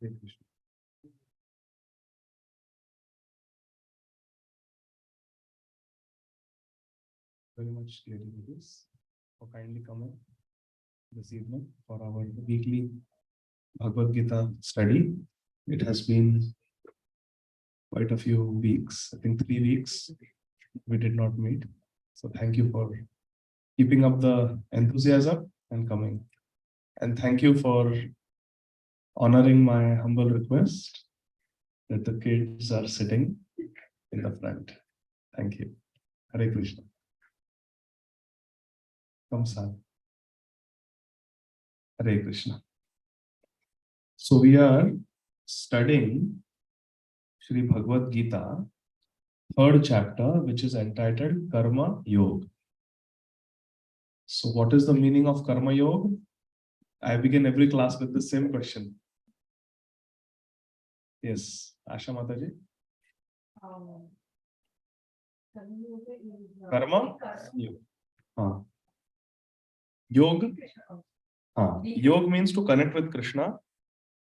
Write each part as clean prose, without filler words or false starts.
Hare Krishna. Very much Lady Ladies for kindly coming this evening for our weekly Bhagavad Gita study. It has been quite a few weeks, I think 3 weeks we did not meet. So thank you for keeping up the enthusiasm and coming. And thank you for honoring my humble request that the kids are sitting in the front. Thank you. Hare Krishna. Come, son. Hare Krishna. So we are studying Sri Bhagavad Gita, 3rd chapter, which is entitled Karma Yoga. So what is the meaning of Karma Yoga? I begin every class with the same question. Yes, Asha Mataji. Karma Yoga. Yoga. Yoga means to connect with Krishna,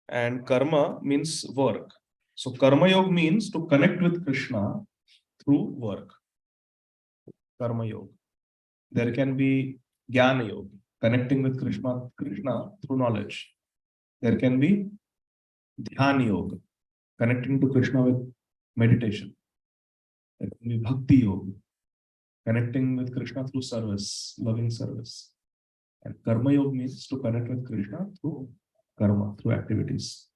and karma means work. So Karma Yoga means to connect with Krishna through work. Karma Yoga. There can be Jnana Yoga, connecting with Krishna through knowledge. There can be Dhyana Yoga, connecting to Krishna with meditation. There can be Bhakti Yoga, connecting with Krishna through service, loving service. And Karma Yoga means to connect with Krishna through karma, through activities.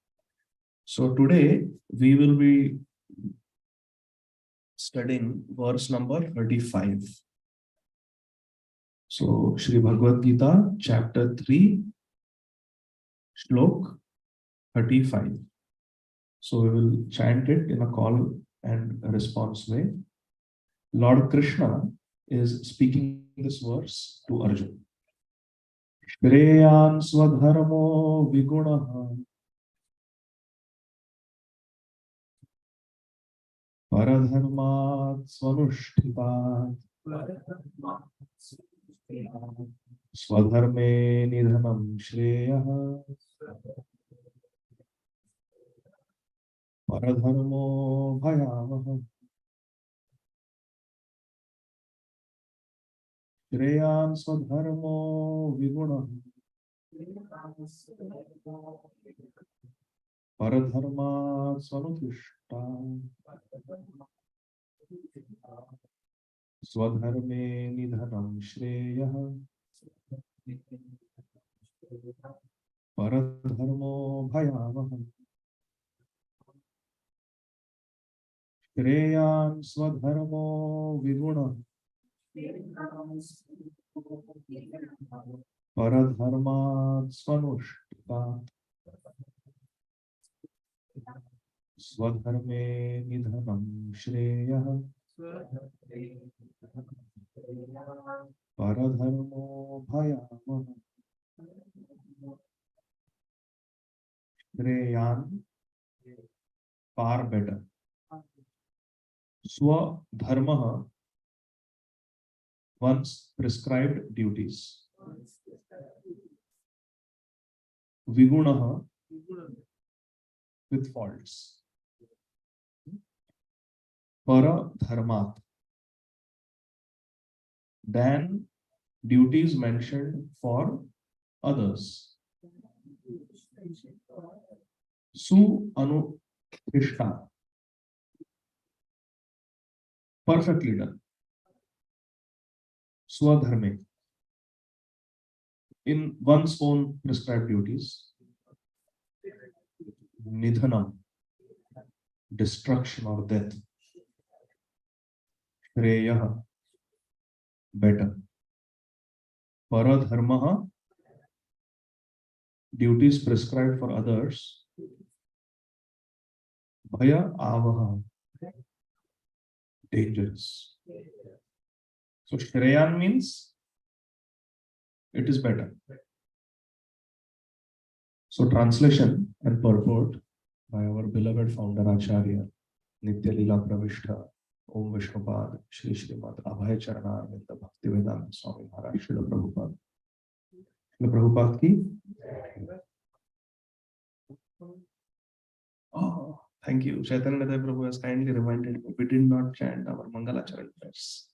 So today we will be studying verse number 35. So Sri Bhagavad Gita, chapter 3, Shlok 35. So we will chant it in a call and response way. Lord Krishna is speaking this verse to Arjuna. Shreyan swadharmo vigunaha paradharmat swanushthipat swadharme nidhanam shreyah paradharmo bhayavaha Shreyan swadharmo viguna paradharma swanutushta swadharme nidhanam shreyah paradharmo bhayavaha Shreyan swadharmo viguna paradharma swanushta swadharme nidhanam shreyah paradharmo bhayavaha Shreyan, far better. Swadharma, one's prescribed duties. Vigunaha, with faults. Paradharmat, than duties mentioned for others. Su anukrishta, perfectly done. Swadharme, in one's own prescribed duties. Nidhanam, destruction or death. Shreyah, better. Paradharmaha, duties prescribed for others. Bhaya avaha, dangerous. So Shreyan means it is better. So translation and purport by our beloved founder Acharya Nitya Lila Pravishta Om Vishnupad Shri Srimad Abhay Charana Nitya Bhaktivedanta Swami Maharaj Srila Prabhupada. Srila Prabhupada ki Oh, thank you. Chaitanya Prabhu has kindly reminded me we did not chant our Mangalacharan prayers.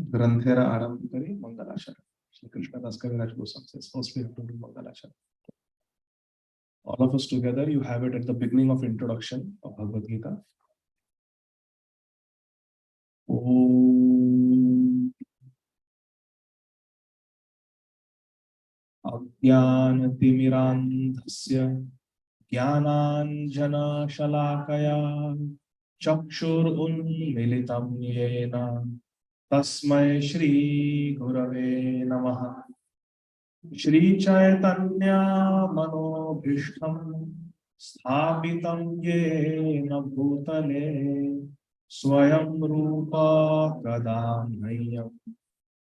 Granthera Aram Kari Mangalacharan. Shri Krishna Das Kaviraj Goswami says, first we have to do Mangalacharan. All of us together, you have it at the beginning of introduction of Bhagavad Gita. Om Ajnanatimirandhasya Jnananjana Shalakaya Chakshurunmilitam Yena Tasmai Shri Gurave Namaha. Shri Chaitanya Manobhishtam Sthapitam Yena Bhutale Swayam Rupa Kadamnayam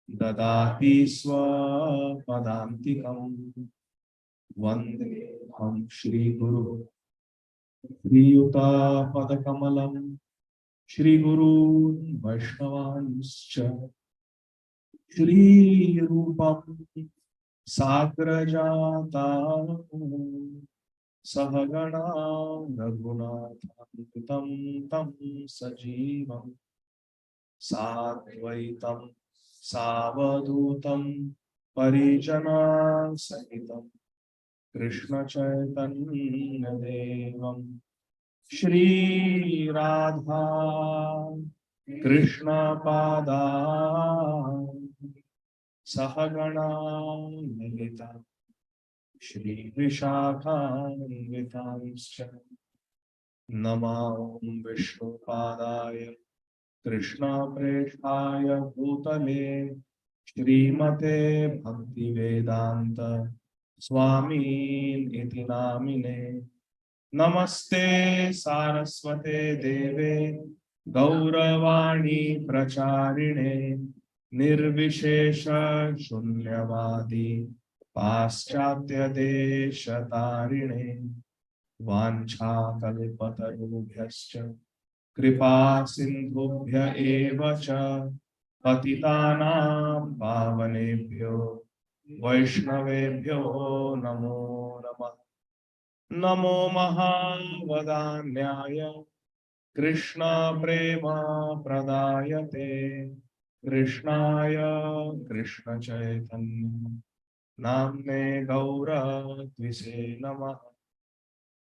Dadati Swapadantikam Vandeham Shri Guru Priyuta Padakamalam Shri Guru Vaishnavanscha Shri Rupam Sagrajata Sahagana Raghunathantam Tam Sajivam Sadvaitam Savadutam Parijana Sahitam Krishna Chaitanya Devam Shri Radha Krishna Pada Sahagana Lalita Shri Vishakhanvitanscha Namam Vishnu Padaya Krishna Preshthaya Bhutale Shrimate Bhakti Vedanta Swami Iti Namine Namaste Saraswate Deve Gauravani Pracharine Nirvishesha Shunyavadi Paschatya Deshatarine Vancha Kalpatarubhyascha Kripa Sindhubhya eva cha Patitanam Pavanebhyo Vaishnavebhyo Namo Namah. Namo Mahavadanyaya Krishna Prema Pradayate Krishnaya Krishna Chaitanya Namne Gaura Tvise Namah.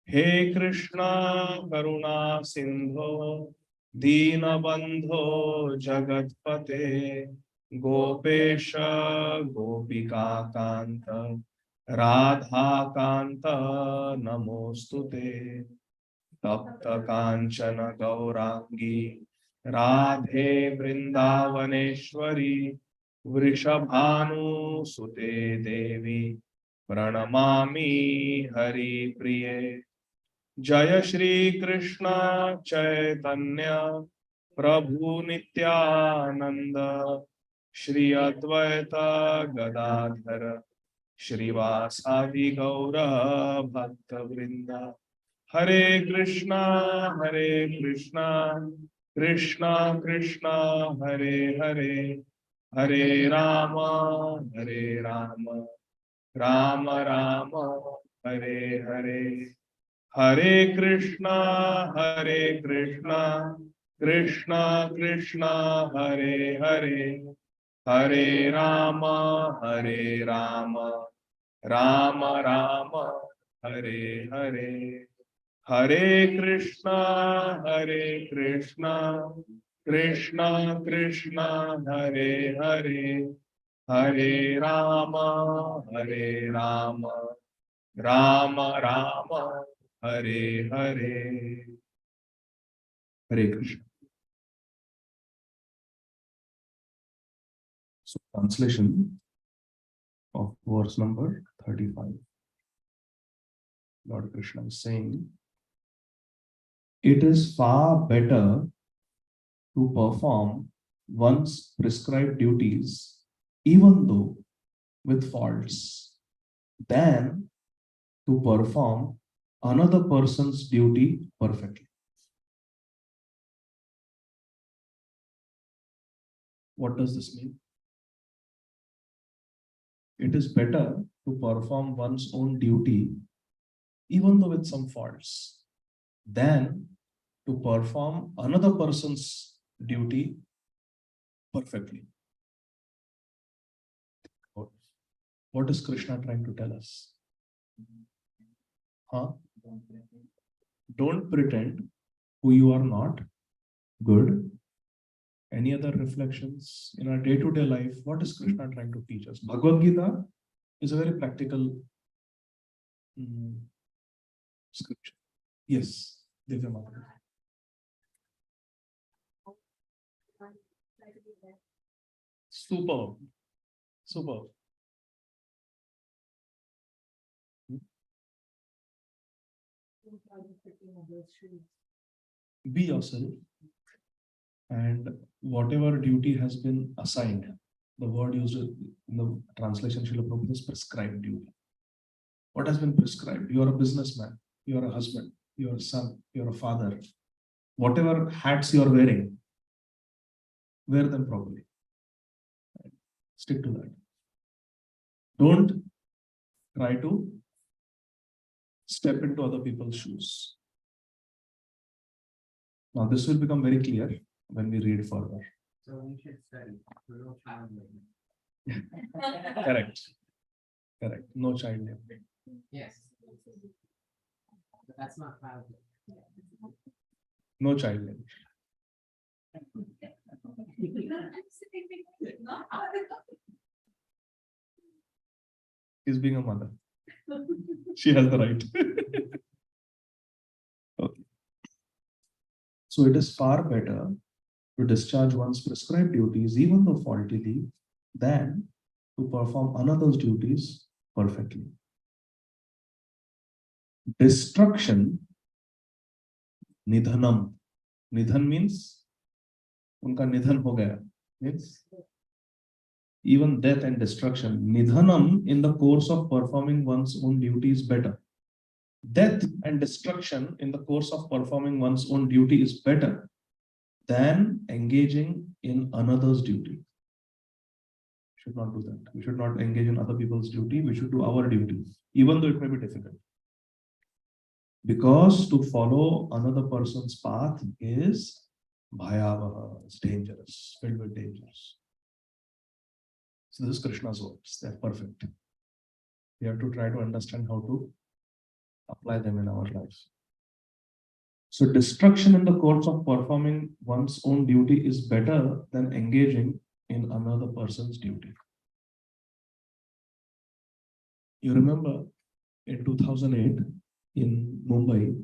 He Krishna Karuna Sindho Deenabandho Jagatpate Gopesha Gopika Kanta Radha Kanta Namostute Tapta Kanchana Gaurangi Radhe Vrindavaneshwari Vrishabhanu Sute Devi Pranamami Hari Priye Jaya Shri Krishna Chaitanya Prabhu Nityananda Shri Advaita Gadadhara Shrivasadi Gaura Bhakta Vrinda Hare Krishna Krishna Krishna Hare Hare Hare Rama Rama Rama Hare Hare Hare Krishna Krishna Krishna Hare Hare Hare Rama Rama Rama Hare Hare Hare Krishna Krishna Krishna Hare Hare Hare Rama Rama Rama Hare Hare. Hare Krishna. So, translation of verse number 35. Lord Krishna is saying, it is far better to perform one's prescribed duties, even though with faults, than to perform another person's duty perfectly. What does this mean? It is better to perform one's own duty even though with some faults, than to perform another person's duty perfectly. What is Krishna trying to tell us? Huh? Don't pretend who you are not. Good. Any other reflections in our day-to-day life? What is Krishna trying to teach us? Bhagavad Gītā is a very practical scripture. Yes, Divya Mata. Superb. Superb. Be yourself, and whatever duty has been assigned, the word used in the translation Srila Prabhupada is prescribed duty. What has been prescribed? You are a businessman, you are a husband, you are a son, you are a father. Whatever hats you are wearing, wear them properly. Stick to that. Don't try to step into other people's shoes. Now, this will become very clear when we read further. So we should study. No child labor. Correct. Correct. No child labor. Yes. But that's not child labor. No child labor. She's being a mother. She has the right. Okay. So it is far better to discharge one's prescribed duties, even though faultily, than to perform another's duties perfectly. Destruction, nidhanam. Nidhan means unka nidhan ho gaya. Means even death and destruction. Nidhanam in the course of performing one's own duty is better. Death and destruction in the course of performing one's own duty is better than engaging in another's duty. We should not do that. We should not engage in other people's duty. We should do our duty, even though it may be difficult. Because to follow another person's path is bhayavaha, it's dangerous, filled with dangers. So this is Krishna's words. They're perfect. We have to try to understand how to apply them in our lives. So destruction in the course of performing one's own duty is better than engaging in another person's duty. You remember in 2008 in Mumbai,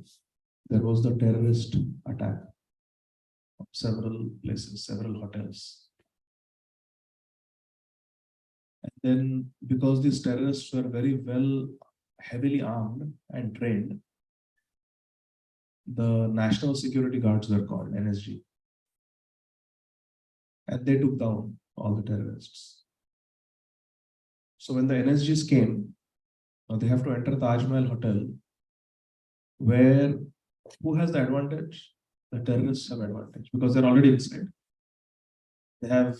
there was the terrorist attack of several places, several hotels. And then because these terrorists were very well, heavily armed and trained, the National Security Guards were called, NSG. And they took down all the terrorists. So when the NSGs came, now they have to enter Taj Mahal Hotel, where who has the advantage? The terrorists have advantage because they're already inside. They have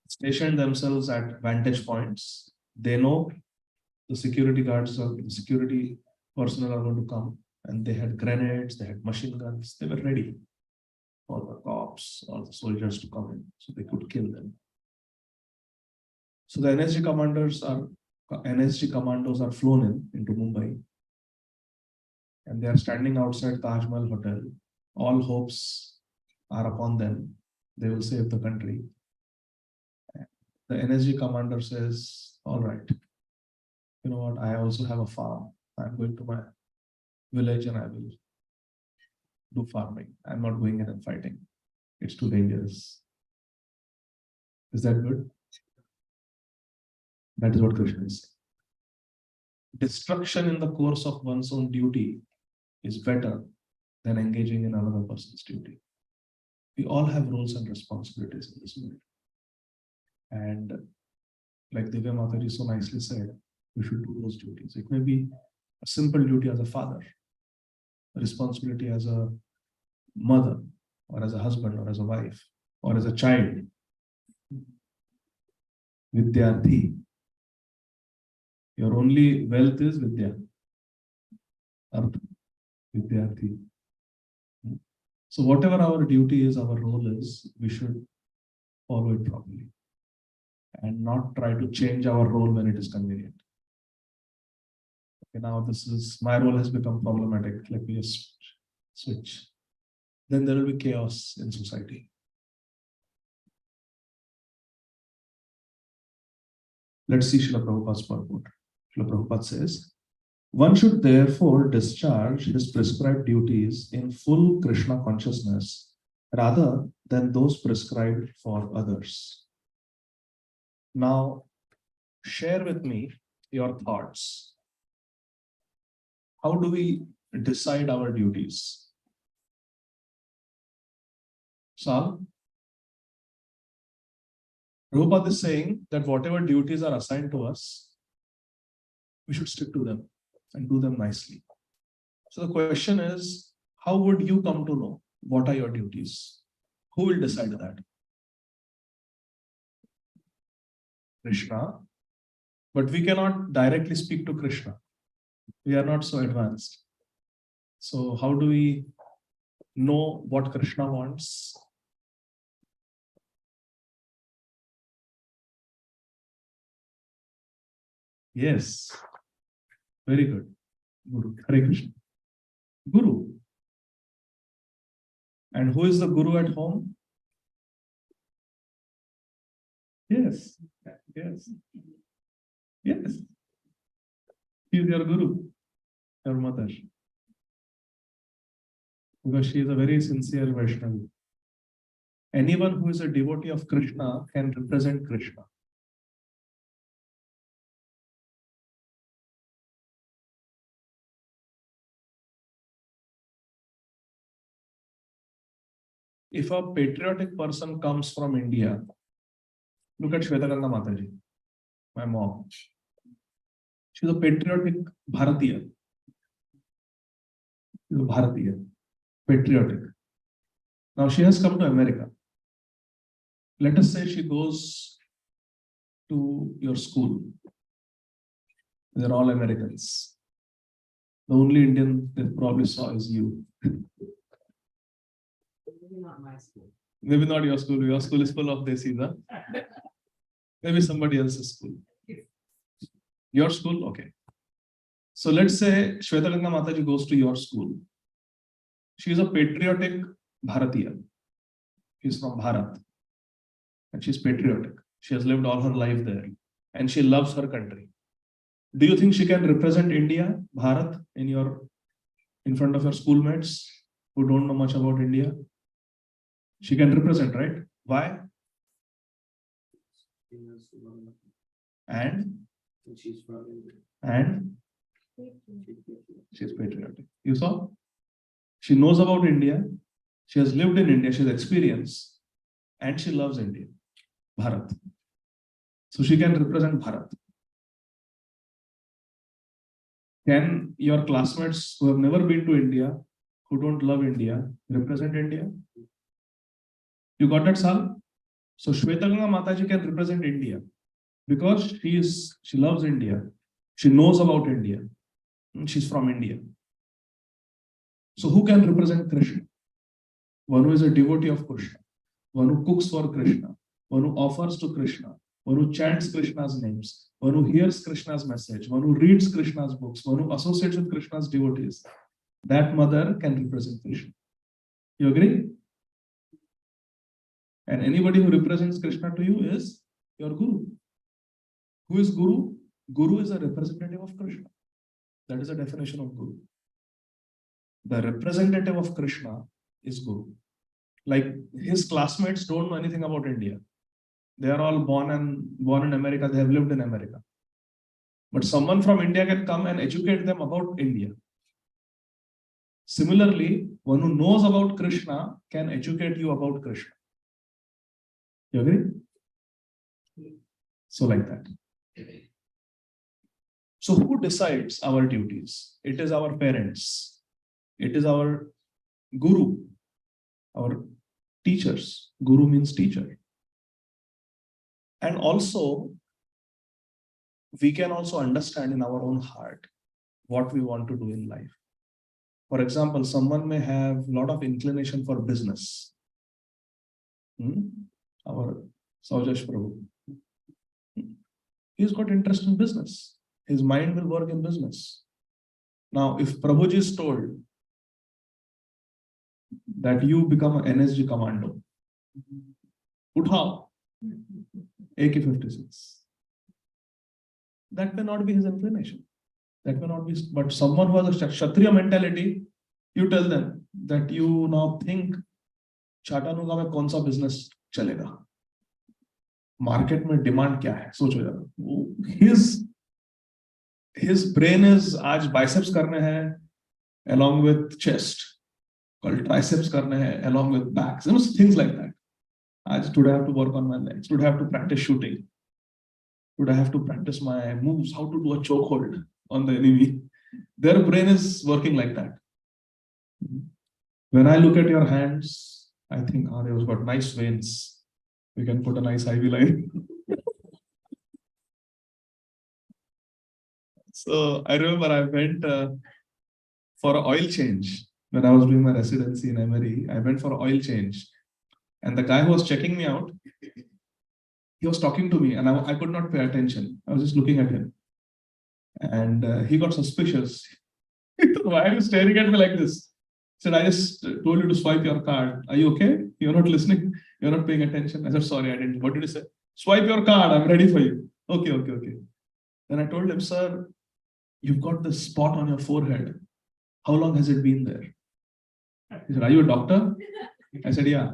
stationed themselves at vantage points. They know the security guards or the security personnel are going to come, and they had grenades, they had machine guns, they were ready for the cops or the soldiers to come in so they could kill them. So the NSG commandos are flown into Mumbai, and they are standing outside Taj Mahal Hotel. All hopes are upon them. They will save the country. The NSG commander says, all right, you know what, I also have a farm. I'm going to my village and I will do farming. I'm not going in and fighting. It's too dangerous. Is that good? That is what Krishna is saying. Destruction in the course of one's own duty is better than engaging in another person's duty. We all have roles and responsibilities in this world. And like Divya Mataji so nicely said, we should do those duties. It may be a simple duty as a father, a responsibility as a mother, or as a husband, or as a wife, or as a child. Vidyarthi. Your only wealth is Vidya. Artha, Vidyarthi. So whatever our duty is, our role is, we should follow it properly and not try to change our role when it is convenient. Okay, now my role has become problematic. Let me just switch. Then there will be chaos in society. Let's see Srila Prabhupada's purport. Srila Prabhupada says, one should therefore discharge his prescribed duties in full Krishna consciousness rather than those prescribed for others. Now, share with me your thoughts. How do we decide our duties? Sal? Prabhupada is saying that whatever duties are assigned to us, we should stick to them and do them nicely. So the question is, how would you come to know what are your duties? Who will decide that? Krishna. But we cannot directly speak to Krishna. We are not so advanced. So how do we know what Krishna wants? Yes. Very good. Guru. Hare Krishna. Guru. And who is the Guru at home? Yes. Yes. Yes. She is your Guru, your mother. Because she is a very sincere Vaishnava. Anyone who is a devotee of Krishna can represent Krishna. If a patriotic person comes from India, look at Shvetaganga Mataji, my mom. She's a patriotic Bharatiya. She's a Bharatiya, patriotic. Now she has come to America. Let us say she goes to your school. They're all Americans. The only Indian they probably saw is you. Maybe not my school. Maybe not your school. Your school is full of desis, huh? Maybe somebody else's school. Your school? Okay. So let's say Shvetaganga Mataji goes to your school. She is a patriotic Bharatiya. She's from Bharat. And she's patriotic. She has lived all her life there. And she loves her country. Do you think she can represent India, Bharat, in front of your schoolmates who don't know much about India? She can represent, right? Why? And She's from India. and she's patriotic. You saw? She knows about India. She has lived in India. She has experience. And she loves India, Bharat. So she can represent Bharat. Can your classmates who have never been to India, who don't love India, represent India? You got that, Sal? So Shvetaganga Mataji can represent India because she loves India. She knows about India. She's from India. So who can represent Krishna? One who is a devotee of Krishna, one who cooks for Krishna, one who offers to Krishna, one who chants Krishna's names, one who hears Krishna's message, one who reads Krishna's books, one who associates with Krishna's devotees. That mother can represent Krishna. You agree? And anybody who represents Krishna to you is your Guru. Who is Guru? Guru is a representative of Krishna. That is the definition of Guru. The representative of Krishna is Guru. Like his classmates don't know anything about India. They are all born in America. They have lived in America. But someone from India can come and educate them about India. Similarly, one who knows about Krishna can educate you about Krishna. You agree? So like that. So who decides our duties? It is our parents. It is our Guru, our teachers. Guru means teacher. And also, we can also understand in our own heart what we want to do in life. For example, someone may have a lot of inclination for business. Our Saujash Prabhu. He's got interest in business. His mind will work in business. Now, if Prabhuji is told that you become an NSG commando, Uthao, AK-56. That may not be his inclination. That may not be, but someone who has a Kshatriya mentality, you tell them that you now think, Chattanooga में कौन सा business चलेगा? Market में demand क्या है? सोचो जरा. His brain is आज biceps करने हैं along with chest. Called triceps करने हैं along with backs. You know, things like that. Today I have to work on my legs. Today I have to practice shooting. Today I have to practice my moves, how to do a chokehold on the enemy. Their brain is working like that. When I look at your hands, I think, they've got nice veins. We can put a nice IV line. So I remember I went for an oil change. When I was doing my residency in Emory, I went for an oil change. And the guy who was checking me out, he was talking to me and I could not pay attention. I was just looking at him. And he got suspicious. Why are you staring at me like this? He said, I just told you to swipe your card. Are you okay? You're not listening? You're not paying attention? I said, sorry, I didn't. What did he say? Swipe your card. I'm ready for you. Okay. Then I told him, sir, you've got this spot on your forehead. How long has it been there? He said, are you a doctor? I said, yeah.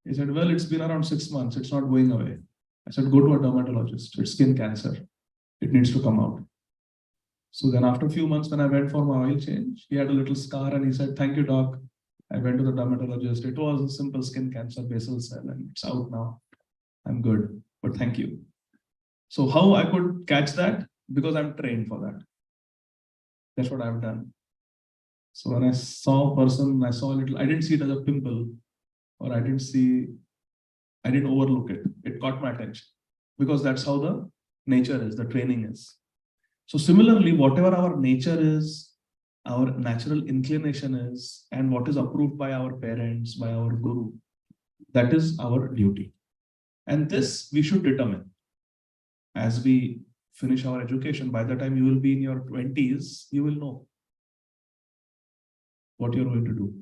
He said, well, it's been around 6 months. It's not going away. I said, go to a dermatologist. It's skin cancer. It needs to come out. So then after a few months, when I went for my oil change, he had a little scar and he said, thank you, doc. I went to the dermatologist. It was a simple skin cancer, basal cell, and it's out now. I'm good, but thank you. So how I could catch that? Because I'm trained for that. That's what I've done. So when I saw a person, I saw a little, I didn't see it as a pimple, or I didn't overlook it. It caught my attention because that's how the nature is, the training is. So similarly, whatever our nature is, our natural inclination is, and what is approved by our parents, by our guru, that is our duty. And this we should determine as we finish our education. By the time you will be in your 20s, you will know what you're going to do.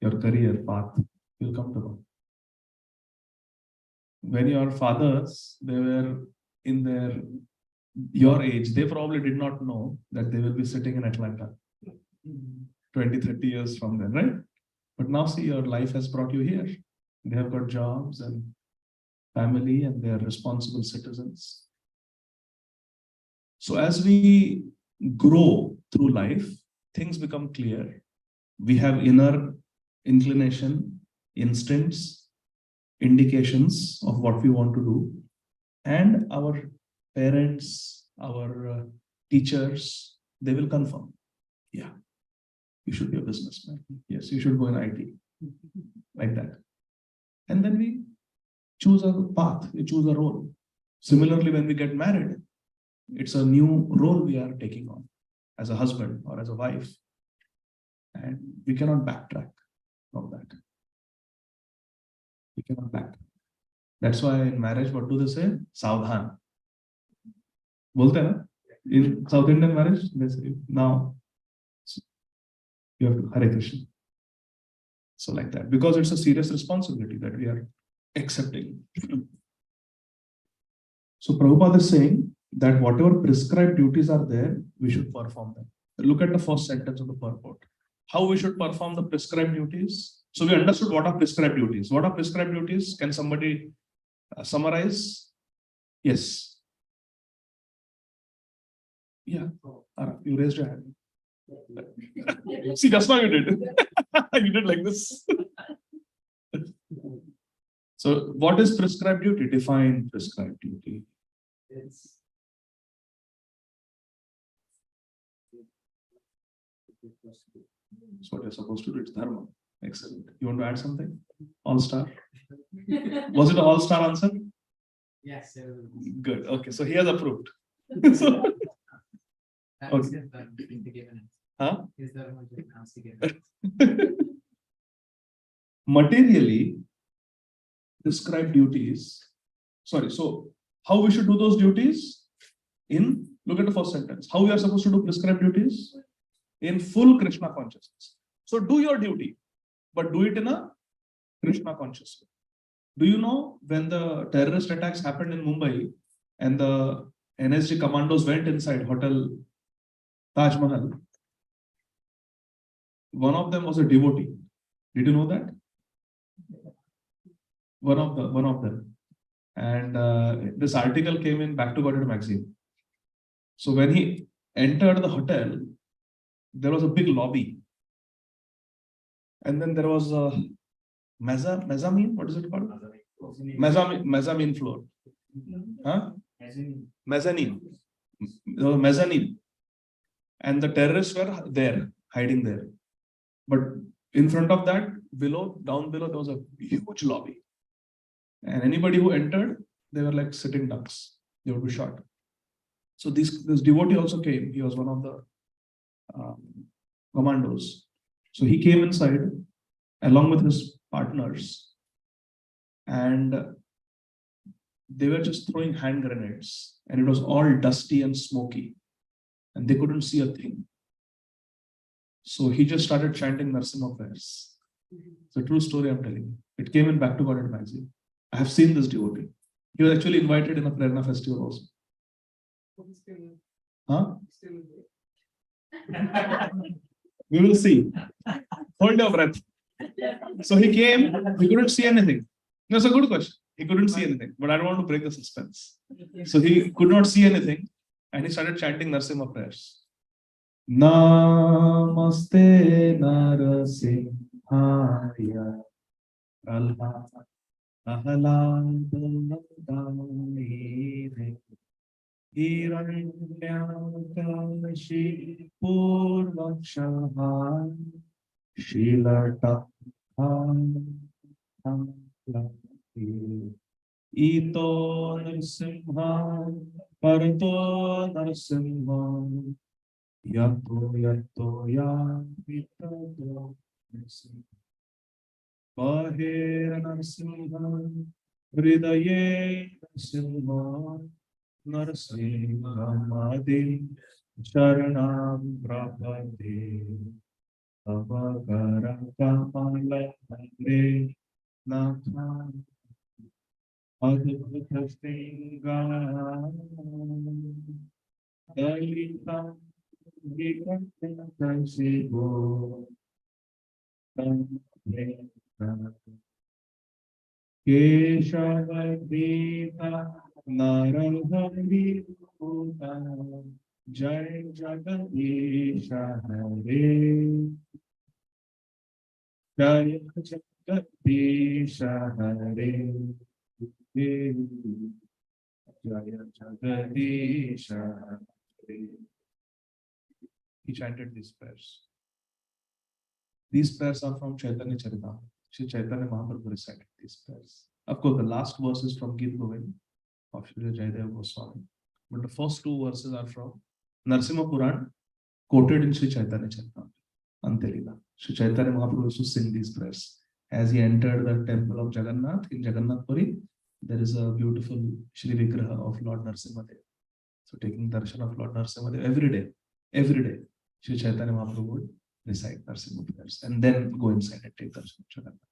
Your career path will come to know. When your fathers, they were in your age, they probably did not know that they will be sitting in Atlanta 20, 30 years from then, right? But now see, your life has brought you here. They have got jobs and family and they are responsible citizens. So as we grow through life, things become clear. We have inner inclination, instincts, indications of what we want to do. And our parents, our teachers, they will confirm. Yeah, you should be a businessman. Yes, you should go in IT. Like that. And then we choose a path, we choose a role. Similarly, when we get married, it's a new role we are taking on as a husband or as a wife. And we cannot backtrack from that. We cannot backtrack. That's why in marriage, what do they say? Saudhan. Bolte na? In South Indian marriage, they say, now you have to Hare Krishna. So like that, because it's a serious responsibility that we are accepting. So Prabhupada is saying that whatever prescribed duties are there, we should perform them. Look at the first sentence of the purport. How we should perform the prescribed duties. So we understood what are prescribed duties. What are prescribed duties? Can somebody summarize? Yes. Yeah. You raised your hand. See, just now you did. You did like this. So what is prescribed duty? Define prescribed duty. It's That's what you're supposed to do. It's dharma. Excellent. You want to add something? All-star? Was it an all-star answer? yes. Good. Okay. So he has approved. So, That was Okay. his dharma to give an Huh? answer. His dharma to announce to give an answer. Materially prescribed duties. Sorry, so how we should do those duties? Look at the first sentence. How we are supposed to do prescribed duties? In full Krishna consciousness. So do your duty, but do it in a Krishna conscious way. Do you know when the terrorist attacks happened in Mumbai and the NSG commandos went inside Hotel Taj Mahal? One of them was a devotee. Did you know that? One of them. And this article came in Back to Godhead magazine. So when he entered the hotel, there was a big lobby. And then there was a mezzanine, what is it called? Mezzanine floor. Huh? Mezzanine. There was a mezzanine. And the terrorists were there, hiding there. But in front of that, down below, there was a huge lobby. And anybody who entered, they were like sitting ducks. They would be shot. So this devotee also came. He was one of the commandos. So he came inside along with his partners, and they were just throwing hand grenades, and it was all dusty and smoky, and they couldn't see a thing. So he just started chanting Narsimha prayers. It's a true story I'm telling you. It came in Back to Godhead magazine. I have seen this devotee. He was actually invited in a Prerna festival also. Huh? We will see. Hold your breath. So he came, he couldn't see anything. That's a good question. He couldn't see anything, but I don't want to break the suspense. So he could not see anything, and he started chanting Narsimha prayers. Namaste Narasimhaya Ahladandayine Hiranyakashi Purvakshaha Shilata Ito Narsimha Parato Narsimha Yato Yamito Narsimha Bahir Narsimha Hridaye Narsimha Narsimha Madi Sharanam Prabhade Avagara Kamala Hare Nakha Adhuta Stinga Dalita Vikanta Sivo Keshavadita Narahari Bhuta Jai Jagadisha Hare Jai Jagadisha Hare Jaya Jagadisha Hare. He chanted these prayers. These prayers are from Chaitanya Charitamrita. Shri Chaitanya Mahaprabhu recited these prayers. Of course, the last verse is from Gītā of Shri Jayadeva Goswami. But the first two verses are from Narsimha Puran, quoted in Shri Chaitanya Charitamrita. Antelila. Shri Chaitanya Mahaprabhu used to sing these prayers. As he entered the temple of Jagannath in Jagannath Puri, there is a beautiful Shri Vigraha of Lord Narsimha Dev. So taking darshan of Lord Narsimha Dev every day, Shri Chaitanya Mahaprabhu would recite Narsimha prayers and then go inside and take darshan of Jagannath.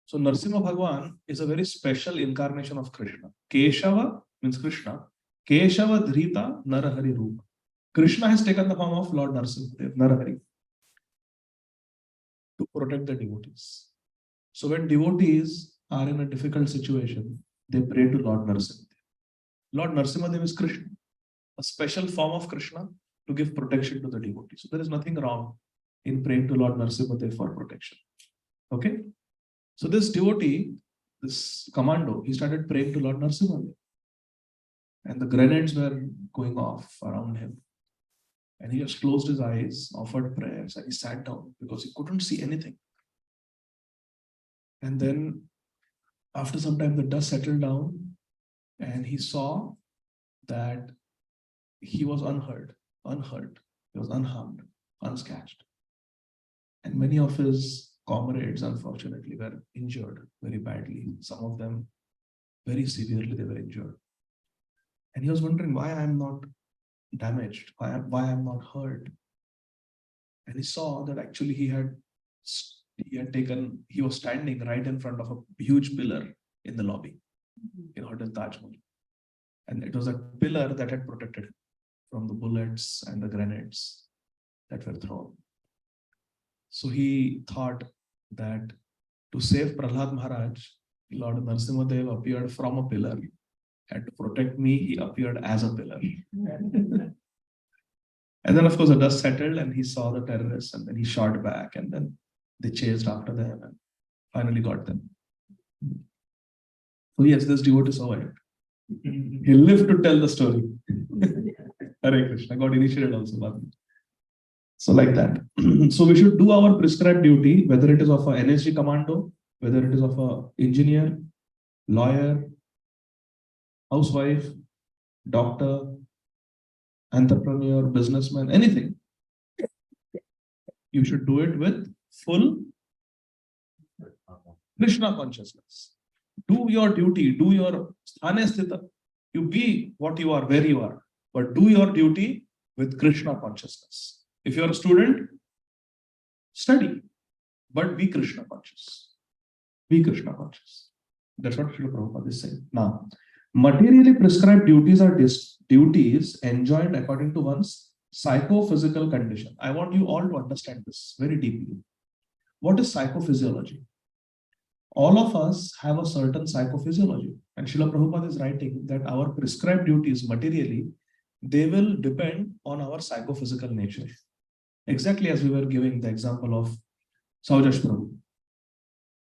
So Narsimha Bhagwan is a very special incarnation of Krishna. Keshava means Krishna. Keshava Dhrita Narahari Rupa. Krishna has taken the form of Lord Narsimha Dev, Narahari, to protect the devotees. So when devotees are in a difficult situation, they pray to Lord Narsimha Dev. Lord Narsimha Dev is Krishna, a special form of Krishna to give protection to the devotees. So there is nothing wrong in praying to Lord Narsimha Dev for protection. Okay? So this devotee, this commando, he started praying to Lord Narsimha Dev. And the grenades were going off around him. And he just closed his eyes, offered prayers, and he sat down because he couldn't see anything. And then after some time, the dust settled down and he saw that he was unheard. unhurt. He was unharmed, unscathed. And many of his comrades, unfortunately, were injured very badly. Some of them very severely, they were injured. And he was wondering why I'm not damaged, why I'm not hurt. And he saw that actually he was standing right in front of a huge pillar in the lobby in Hotel Taj Mahal. And it was a pillar that had protected him from the bullets and the grenades that were thrown. So he thought that to save Prahlad Maharaj, Lord Narasimhadev appeared from a pillar. And to protect me, he appeared as a pillar. And then, of course, the dust settled and he saw the terrorists and then he shot back and then they chased after them and finally got them. So yes, this devotee survived. He lived to tell the story. Hare Krishna, got initiated also. So like that. So we should do our prescribed duty, whether it is of an NSG commando, whether it is of an engineer, lawyer, housewife, doctor, entrepreneur, businessman, anything. You should do it with full Krishna consciousness. Do your duty, do your sthane sthita. You be what you are, where you are, but do your duty with Krishna consciousness. If you are a student, study, but be Krishna conscious. Be Krishna conscious. That's what Srila Prabhupada is saying. Now, materially prescribed duties are duties enjoined according to one's psychophysical condition. I want you all to understand this very deeply. What is psychophysiology? All of us have a certain psychophysiology. And Srila Prabhupada is writing that our prescribed duties materially, they will depend on our psychophysical nature. Exactly as we were giving the example of Saujash Prabhu.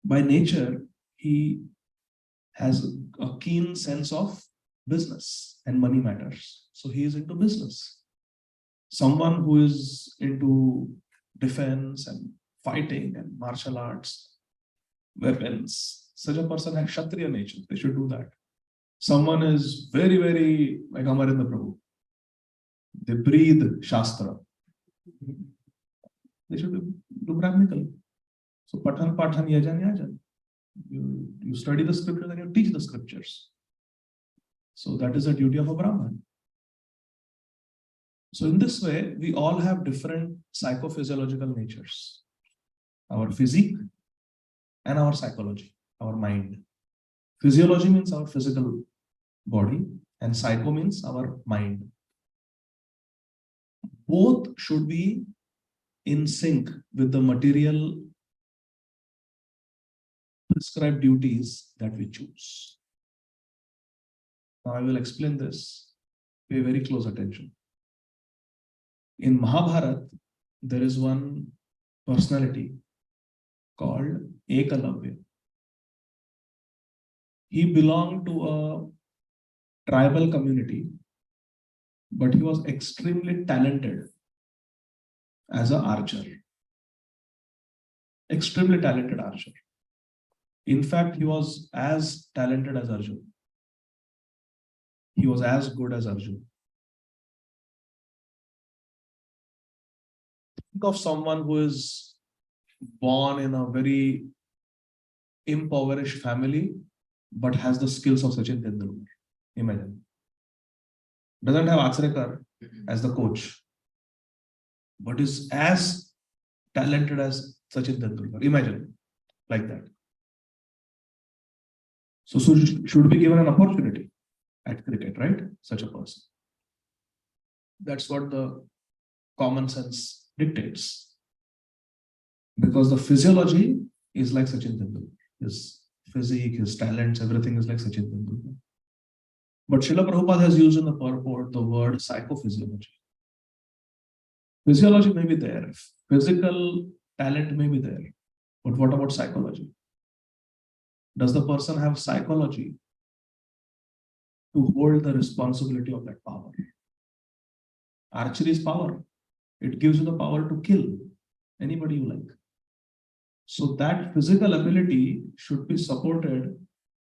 By nature, he has a keen sense of business and money matters. So he is into business. Someone who is into defense and fighting and martial arts, weapons, such a person has Kshatriya nature. They should do that. Someone is very, very like Amarendra Prabhu. They breathe Shastra. They should do Brahminical. So Pathan, Yajan, Yajan. You study the scriptures and you teach the scriptures. So that is the duty of a Brahman. So in this way, we all have different psychophysiological natures. Our physique and our psychology, our mind. Physiology means our physical body and psycho means our mind. Both should be in sync with the material prescribed duties that we choose. Now I will explain this. Pay very close attention. In Mahabharata, there is one personality called Ekalavya. He belonged to a tribal community, but he was extremely talented as an archer. Extremely talented archer. In fact, he was as talented as Arjuna. He was as good as Arjuna. Think of someone who is born in a very impoverished family, but has the skills of Sachin Tendulkar. Imagine. Doesn't have Achrekar as the coach, but is as talented as Sachin Tendulkar. Imagine, like that. So should be given an opportunity at cricket, right? Such a person. That's what the common sense dictates. Because the physiology is like Sachin Tendulkar. His physique, his talents, everything is like Sachin Tendulkar. But Srila Prabhupada has used in the purport the word psychophysiology. Physiology may be there, physical talent may be there, but what about psychology? Does the person have psychology to hold the responsibility of that power? Archery is power. It gives you the power to kill anybody you like. So that physical ability should be supported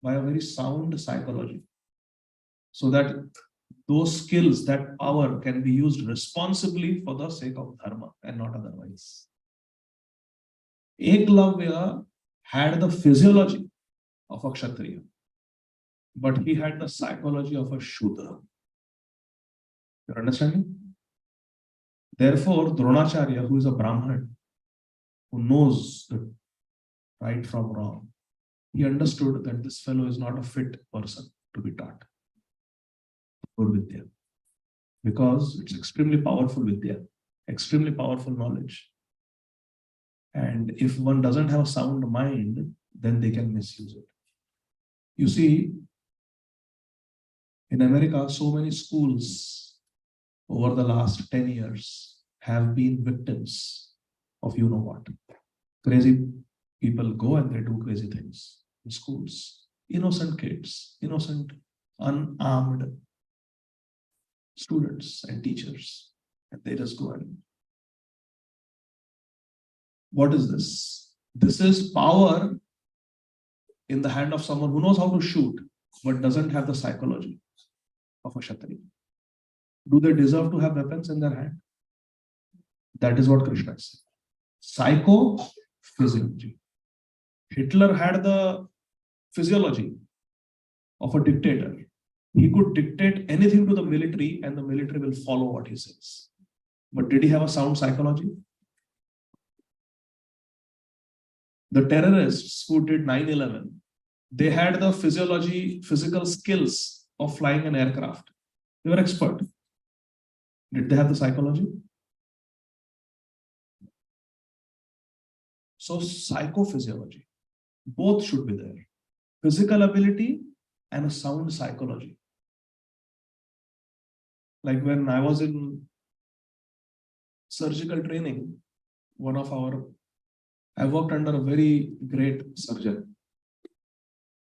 by a very sound psychology. So that those skills, that power can be used responsibly for the sake of dharma and not otherwise. Eklavya had the physiology of a Kshatriya, but he had the psychology of a Shudra. You're understanding? Therefore, Dronacharya, who is a Brahman, who knows the right from wrong, he understood that this fellow is not a fit person to be taught good Vidya, because it's extremely powerful Vidya, extremely powerful knowledge. And if one doesn't have a sound mind, then they can misuse it. You see, in America, so many schools over the last 10 years have been victims of you know what. Crazy people go and they do crazy things in schools. Innocent kids, innocent, unarmed students and teachers, and they just go and. What is this? This is power in the hand of someone who knows how to shoot, but doesn't have the psychology of a Kshatriya. Do they deserve to have weapons in their hand? That is what Krishna is saying. Psychophysiology. Hitler had the physiology of a dictator. He could dictate anything to the military and the military will follow what he says. But did he have a sound psychology? The terrorists who did 9/11, they had the physical skills of flying an aircraft. They were expert. Did they have the psychology? So psychophysiology, both should be there. Physical ability and a sound psychology. Like when I was in surgical training, I worked under a very great surgeon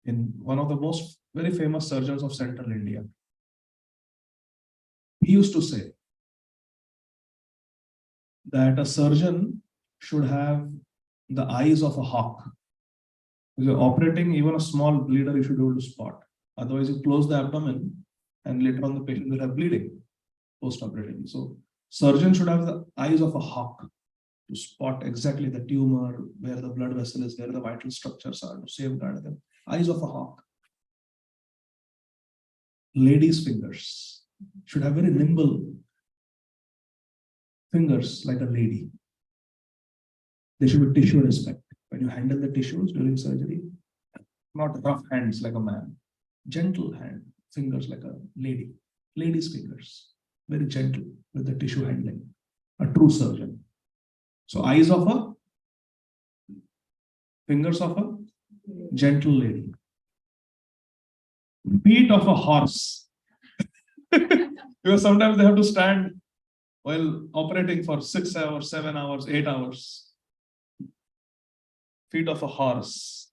in one of the most very famous surgeons of Central India. He used to say that a surgeon should have the eyes of a hawk. If you're operating even a small bleeder, you should be able to spot. Otherwise, you close the abdomen and later on the patient will have bleeding post-operating. So surgeon should have the eyes of a hawk to spot exactly the tumor, where the blood vessel is, where the vital structures are, to safeguard them. Eyes of a hawk. Ladies' fingers should have very nimble fingers like a lady. They should be tissue respect. When you handle the tissues during surgery, not rough hands like a man, gentle hand, fingers like a lady. Ladies' fingers, very gentle with the tissue handling. A true surgeon. So eyes of a, fingers of a gentle lady. Feet of a horse. Because sometimes they have to stand while operating for 6 hours, 7 hours, 8 hours. Feet of a horse.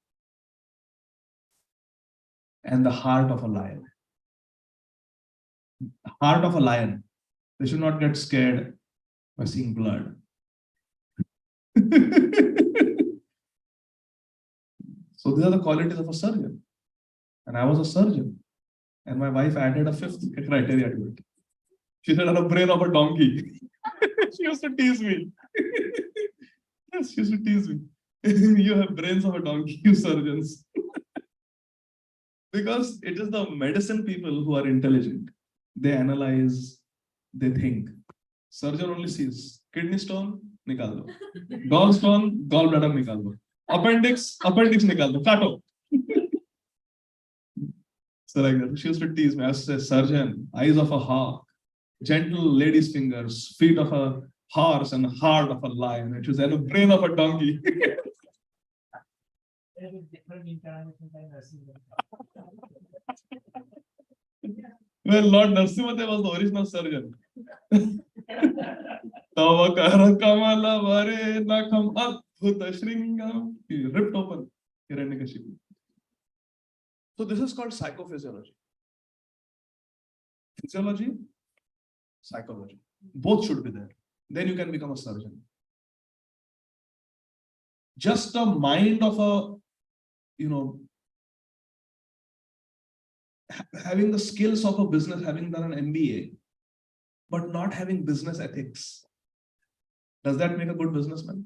And the heart of a lion. The heart of a lion. They should not get scared by seeing blood. So these are the qualities of a surgeon. And I was a surgeon. And my wife added a fifth criteria to it. She said, "I have a brain of a donkey." She used to tease me. Yes, she used to tease me. You have brains of a donkey, you surgeons. Because it is the medicine people who are intelligent. They analyze, they think. Surgeon only sees kidney stone, nikal do. Gallstone, gallbladder nikal do. Appendix nikal do. Kato. So like that. She used to tease me. I used to say, surgeon, eyes of a hawk, gentle lady's fingers, feet of a horse, and heart of a lion. And she said, a brain of a donkey. Well, Lord Narasimha was the original surgeon. He ripped open Hiranyakashipu. So this is called psychophysiology. Physiology, psychology. Both should be there. Then you can become a surgeon. Just the mind of a, having the skills of a business, having done an MBA, but not having business ethics. Does that make a good businessman?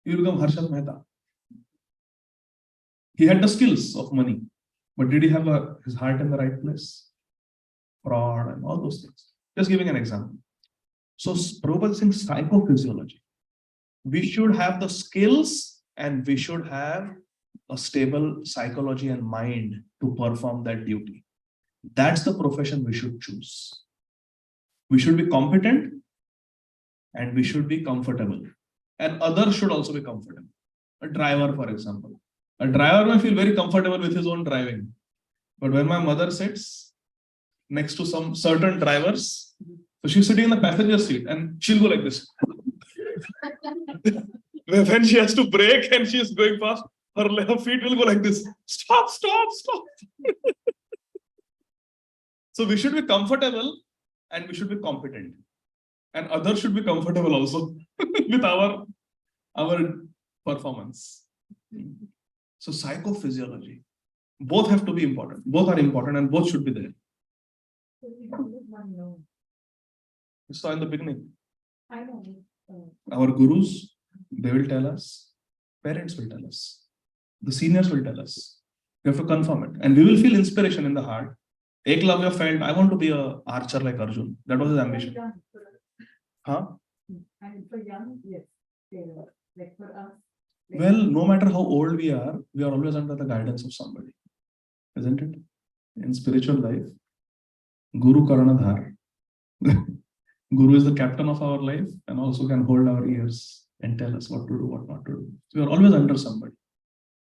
You become Harshad Mehta. He had the skills of money, but did he have his heart in the right place? Fraud and all those things. Just giving an example. So Prabhupada is saying psychophysiology. We should have the skills and we should have a stable psychology and mind to perform that duty. That's the profession we should choose. We should be competent and we should be comfortable. And others should also be comfortable. A driver, for example. A driver may feel very comfortable with his own driving. But when my mother sits next to some certain drivers, so she's sitting in the passenger seat and she'll go like this. When she has to brake and she's going fast, her feet will go like this. Stop, stop, stop. So we should be comfortable and we should be competent. And others should be comfortable also with our performance. So psychophysiology. Both have to be important. Both are important and both should be there. You saw in the beginning. I know. Our gurus, they will tell us. Parents will tell us. The seniors will tell us. We have to confirm it. And we will feel inspiration in the heart. Eklavya felt, I want to be an archer like Arjun. That was his ambition. Huh? And for young, yes. Like for us. Well, no matter how old we are always under the guidance of somebody. Isn't it? In spiritual life, Guru Karanadhar. Guru is the captain of our life and also can hold our ears and tell us what to do, what not to do. So we are always under somebody.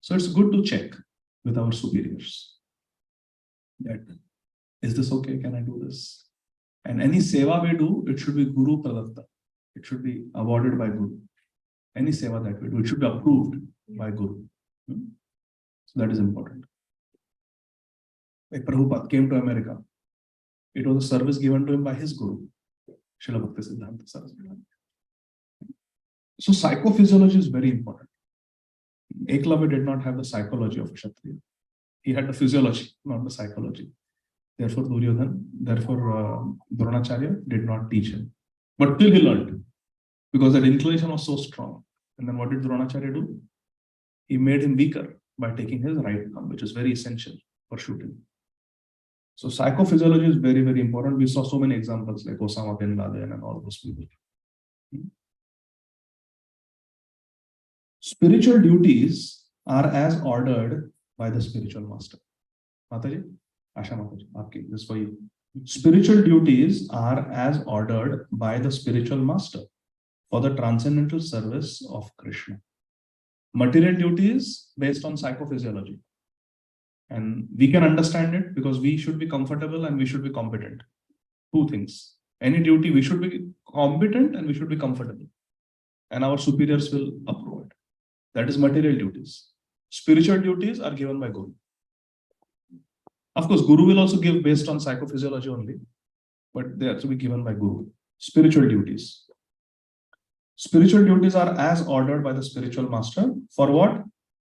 So it's good to check with our superiors. That, is this okay? Can I do this? And any seva we do, it should be Guru Pradatta. It should be awarded by Guru. Any seva that we do, it should be approved by Guru. So that is important. Like Prabhupada came to America. It was a service given to him by his Guru. Srila Bhakti Siddhanta Saraswati. So psychophysiology is very important. Eklavya did not have the psychology of a Kshatriya. He had the physiology, not the psychology. Therefore, Dronacharya did not teach him. But till he learned, because that inclination was so strong. And then what did Dronacharya do? He made him weaker by taking his right thumb, which is very essential for shooting. So psychophysiology is very, very important. We saw so many examples like Osama bin Laden and all those people. Spiritual duties are as ordered by the spiritual master. Mataji? Asha Mataji, aapki, this for you. Spiritual duties are as ordered by the spiritual master for the transcendental service of Krishna. Material duties based on psychophysiology. And we can understand it because we should be comfortable and we should be competent. Two things. Any duty, we should be competent and we should be comfortable. And our superiors will approve it. That is material duties. Spiritual duties are given by Guru. Of course, Guru will also give based on psychophysiology only, but they have to be given by Guru. Spiritual duties. Spiritual duties are as ordered by the spiritual master. For what?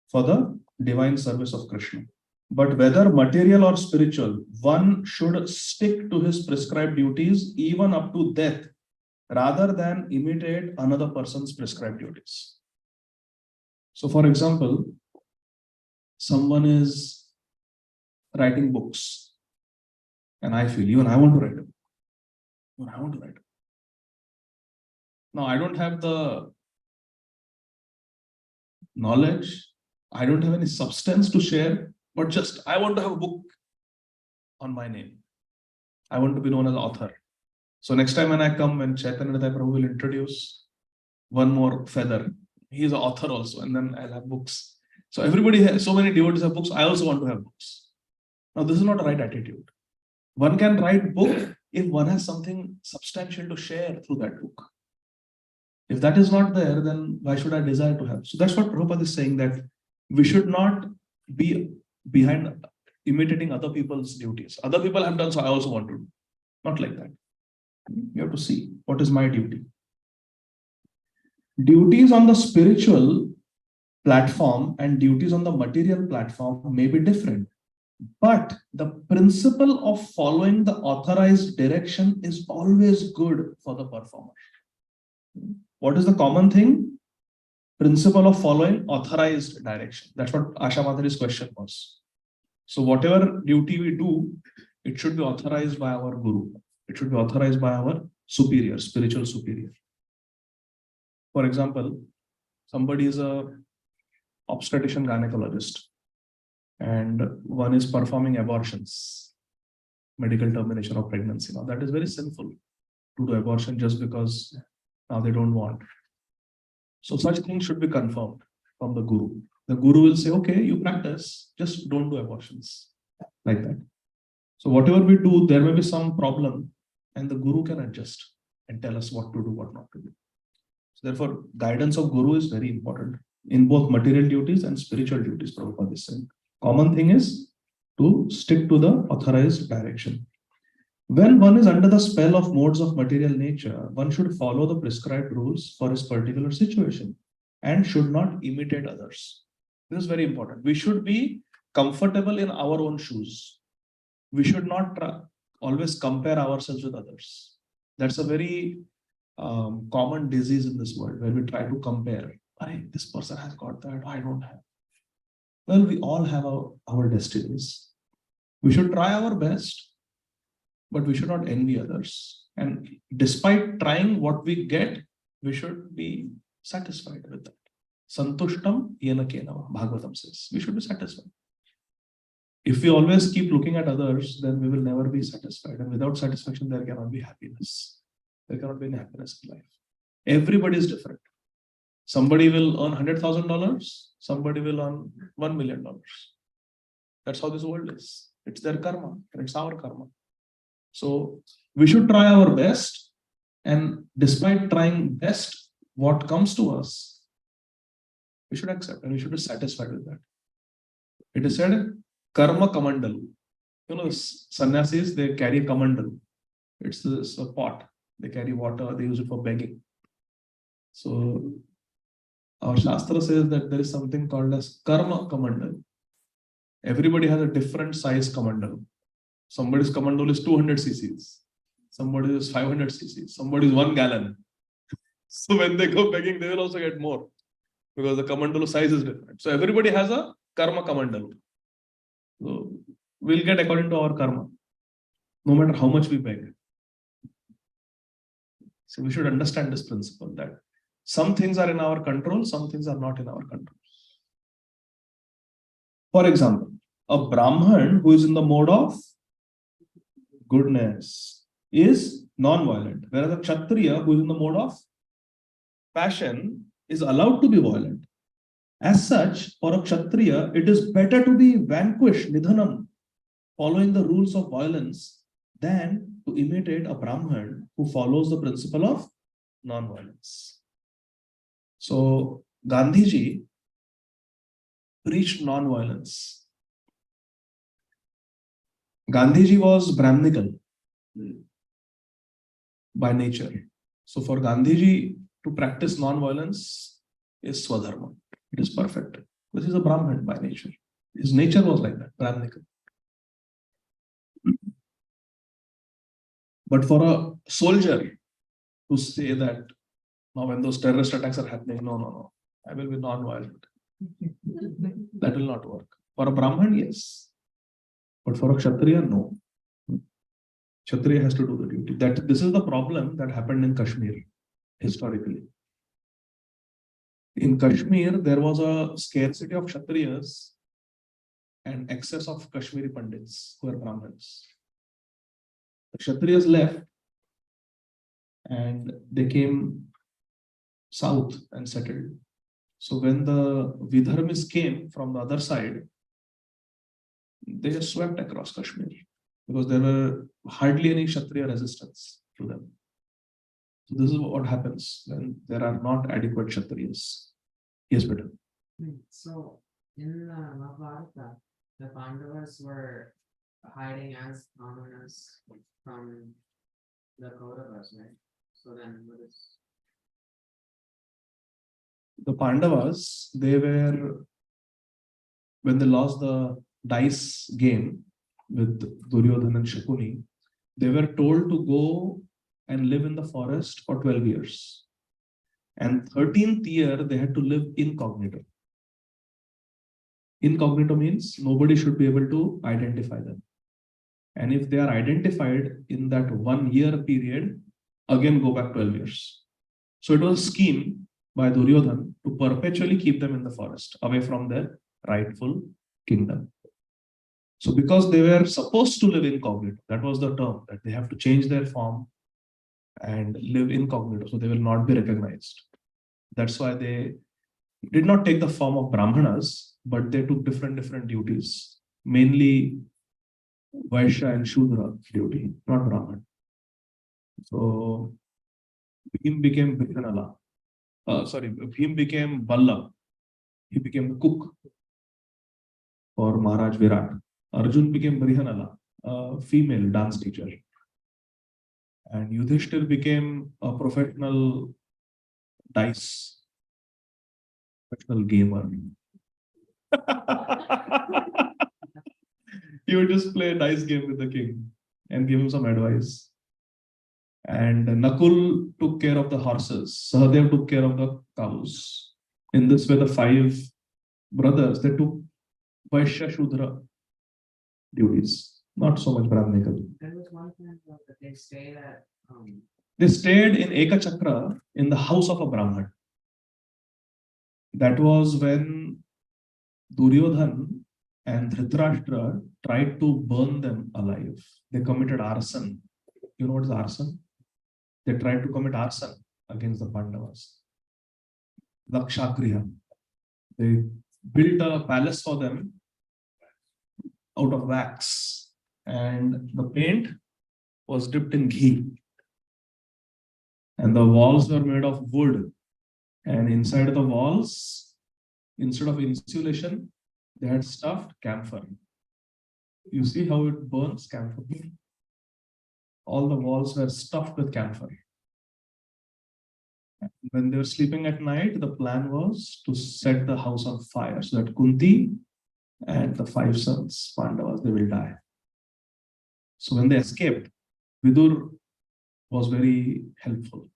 For the divine service of Krishna. But whether material or spiritual, one should stick to his prescribed duties even up to death, rather than imitate another person's prescribed duties. So, for example, someone is writing books, and I feel even I want to write them. Even I want to write them. Now, I don't have the knowledge, I don't have any substance to share, but just I want to have a book on my name. I want to be known as author. So next time when I come, when Chaitanya Prabhu will introduce one more feather, he is an author also, and then I'll have books. So everybody has, so many devotees have books. I also want to have books. Now this is not the right attitude. One can write book if one has something substantial to share through that book. If that is not there, then why should I desire to have? So that's what Prabhupada is saying, that we should not be behind imitating other people's duties. Other people have done, so I also want to do. Not like that. You have to see what is my duty. Duties on the spiritual platform and duties on the material platform may be different, But the principle of following the authorized direction is always good for the performer. What is the common thing? Principle of following authorized direction. That's what Asha Madhuri's question was. So whatever duty we do, it should be authorized by our guru. It should be authorized by our superior, spiritual superior. For example, somebody is a obstetrician gynecologist and one is performing abortions, medical termination of pregnancy. Now that is very sinful to do abortion just because now they don't want. So such things should be confirmed from the guru. The guru will say, okay, you practice, just don't do abortions like that. So whatever we do, there may be some problem and the guru can adjust and tell us what to do, what not to do. So therefore, guidance of guru is very important in both material duties and spiritual duties, Prabhupada is saying. Common thing is to stick to the authorized direction. When one is under the spell of modes of material nature, one should follow the prescribed rules for his particular situation and should not imitate others. This is very important. We should be comfortable in our own shoes. We should not always compare ourselves with others. That's a very common disease in this world where we try to compare. This person has got that, I don't have. Well, we all have our destinies. We should try our best, but we should not envy others. And despite trying what we get, we should be satisfied with that. Santushtam yena kenava, Bhagavatam says. We should be satisfied. If we always keep looking at others, then we will never be satisfied. And without satisfaction, there cannot be happiness. There cannot be any happiness in life. Everybody is different. Somebody will earn $100,000. Somebody will earn $1 million. That's how this world is. It's their karma and it's our karma. So we should try our best, and despite trying best, what comes to us, we should accept and we should be satisfied with that. It is said, karma kamandalu. You know, sannyasis, they carry a kamandalu. It's this a pot. They carry water, they use it for begging. So our Shastra says that there is something called as karma kamandalu. Everybody has a different size kamandalu. Somebody's kamandalu is 200 cc's. Somebody is 500 cc's. Somebody is 1 gallon. So when they go begging, they will also get more because the kamandalu size is different. So everybody has a karma kamandalu. So we'll get according to our karma, no matter how much we beg. So we should understand this principle that some things are in our control, some things are not in our control. For example, a Brahman who is in the mode of goodness is non-violent, whereas a Kshatriya who is in the mode of passion is allowed to be violent. As such, for a Kshatriya, it is better to be vanquished, nidhanam, following the rules of violence, than to imitate a Brahman who follows the principle of non-violence. So, Gandhiji preached non-violence. Gandhiji was Brahminical by nature. So, for Gandhiji to practice non-violence is Swadharma. It is perfect. Because he is a Brahmin by nature. His nature was like that, Brahminical. But for a soldier to say that now when those terrorist attacks are happening, no, I will be non-violent. That will not work. For a Brahmin, yes. But for a Kshatriya, no. Kshatriya has to do the duty. This is the problem that happened in Kashmir historically. In Kashmir, there was a scarcity of Kshatriyas and excess of Kashmiri Pandits who are Brahmins. The Kshatriyas left and they came south and settled. So when the Vidharmis came from the other side, they just swept across Kashmir because there were hardly any Kshatriya resistance to them. So this is what happens when there are not adequate Kshatriyas. Yes, better. So in Mahabharata, the Pandavas were hiding as commoners from the Kauravas, right? So then what is... The Pandavas, they were, when they lost the dice game with Duryodhana and Shakuni, they were told to go and live in the forest for 12 years. And 13th year, they had to live incognito. Incognito means nobody should be able to identify them. And if they are identified in that 1 year period, again go back 12 years. So it was a scheme by Duryodhana to perpetually keep them in the forest, away from their rightful kingdom. So because they were supposed to live incognito, that was the term, that they have to change their form and live incognito, so they will not be recognized. That's why they did not take the form of Brahmanas, but they took different duties, mainly Vaishya and Shudra duty, not Brahman. So Bhim became Bhikanala. Bhim became Ballab. He became the cook for Maharaj Virat. Arjun became Brihanala, a female dance teacher. And Yudhishthir became a professional gamer. He would just play a dice game with the king and give him some advice. And Nakul took care of the horses. Sahadev took care of the cows. In this way, the 5 brothers, they took Vaishya Shudra duties, not so much Brahmanical. There was one time that they stayed at They stayed in Ekachakra in the house of a Brahman. That was when Duryodhana and Dhritarashtra tried to burn them alive. They committed arson. You know what is arson? They tried to commit arson against the Pandavas. Lakshagriha. They built a palace for them out of wax, and the paint was dipped in ghee. And the walls were made of wood. And inside the walls, instead of insulation, they had stuffed camphor. You see how it burns, camphor? All the walls were stuffed with camphor. When they were sleeping at night, the plan was to set the house on fire so that Kunti and the 5 sons, Pandavas, they will die. So when they escaped, Vidur was very helpful.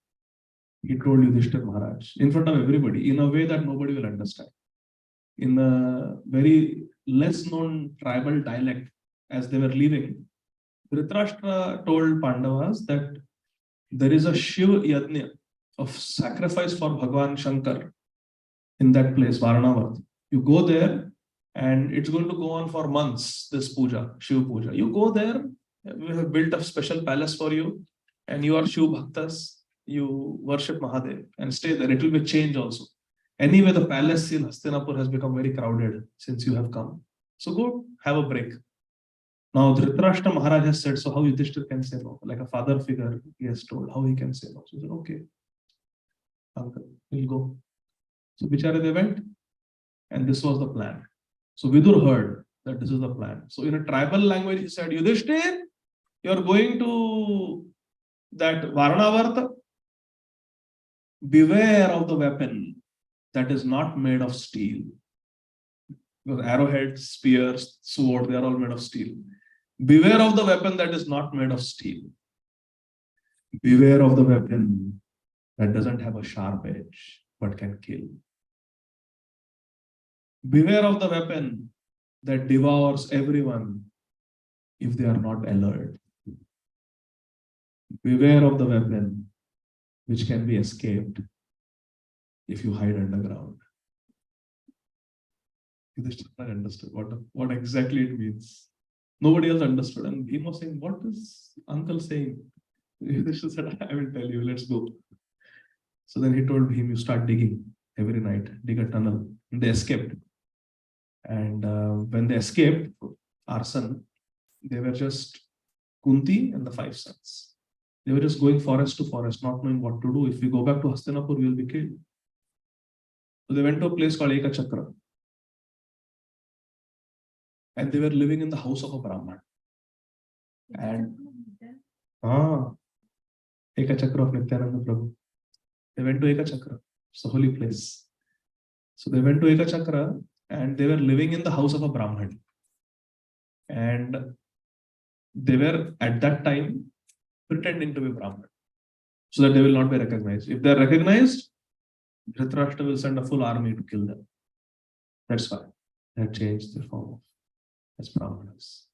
He told Yudhishthira Maharaj in front of everybody in a way that nobody will understand. In a very less known tribal dialect, as they were leaving, Dhritarashtra told Pandavas that there is a Shiv Yajna of sacrifice for Bhagwan Shankar in that place, Varanavarth. You go there and it's going to go on for months, this puja, Shiv puja. You go there, we have built a special palace for you and you are Shiv Bhaktas, you worship Mahadev and stay there. It will be a change also. Anyway, the palace in Hastinapur has become very crowded since you have come. So go have a break. Now Dhritarashtra Maharaj has said, so how Yudhishthira can say no? Like a father figure, he has told how he can say no. So he said, okay, uncle, we'll go. So Bichara, they went, and this was the plan. So Vidur heard that this is the plan. So in a tribal language, he said, Yudhishthira, you're going to that Varanavartha. Beware of the weapon that is not made of steel. Because arrowheads, spears, sword, they are all made of steel. Beware of the weapon that is not made of steel. Beware of the weapon that doesn't have a sharp edge but can kill. Beware of the weapon that devours everyone if they are not alert. Beware of the weapon which can be escaped if you hide underground. Yudhishthira understood what exactly it means. Nobody else understood. And he was saying, what is uncle saying? Yudhishthira said, I will tell you, let's go. So then he told him, you start digging every night, dig a tunnel. And they escaped. And when they escaped, arson, they were just Kunti and the 5 sons. They were just going forest to forest, not knowing what to do. If we go back to Hastinapur, we will be killed. So they went to a place called Ekachakra. And they were living in the house of a Brahman. And Ekachakra of Nityananda Prabhu. They went to Ekachakra. It's the holy place. So they went to Ekachakra and they were living in the house of a Brahman. And they were at that time pretending to be Brahman so that they will not be recognized. If they are recognized, Dhritarashtra will send a full army to kill them. That's why they had changed their form as Brahmanas.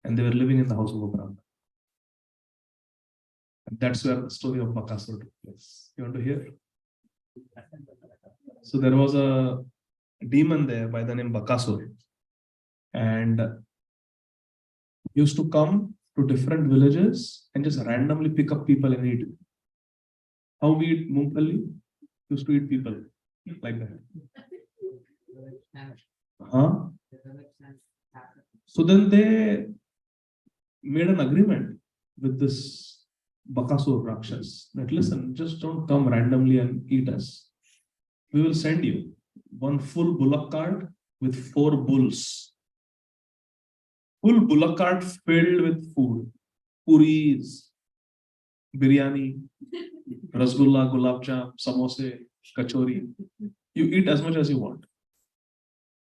And they were living in the house of a Brahman. And that's where the story of Bakasura took place. You want to hear? So there was a demon there by the name Bakasura. And used to come to different villages and just randomly pick up people and eat. How we eat Mungpali? Used to eat people like that. Huh? So then they made an agreement with this Bakasur Rakshas that listen, just don't come randomly and eat us. We will send you one full bullock cart with 4 bulls. Full bullock cart filled with food, puris, biryani, rasgulla, gulab jam, samosa, kachori. You eat as much as you want.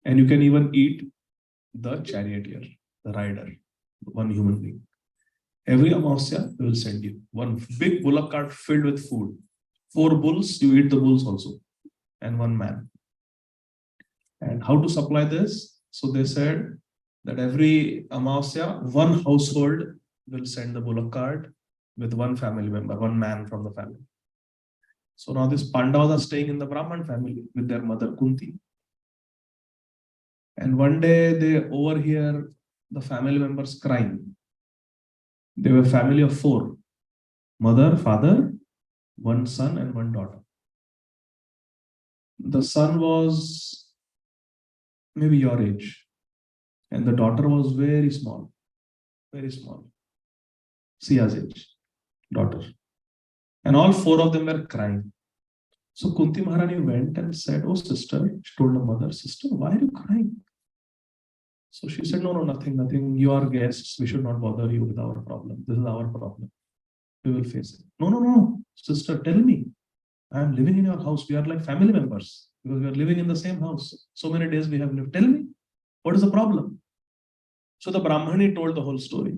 And you can even eat the charioteer, the rider, one human being. Every Amavasya, we will send you one big bullock cart filled with food. 4 bulls, you eat the bulls also, and 1 man. And how to supply this? So they said that every Amavasya, 1 household will send the bullock cart with 1 family member, 1 man from the family. So now these Pandavas are staying in the Brahman family with their mother Kunti. And one day they overhear the family members crying. They were a family of 4. Mother, father, 1 son and 1 daughter. The son was maybe your age. And the daughter was very small. Very small. Sia's age. Daughter. And all 4 of them were crying. So Kunti Maharani went and said, "Oh sister," she told the mother, "Sister, why are you crying?" So she said, "No, nothing. You are guests. We should not bother you with our problem. This is our problem. We will face it." No. Sister, tell me. I am living in your house. We are like family members because we are living in the same house. So many days we have lived. Tell me, what is the problem? So the Brahmani told the whole story.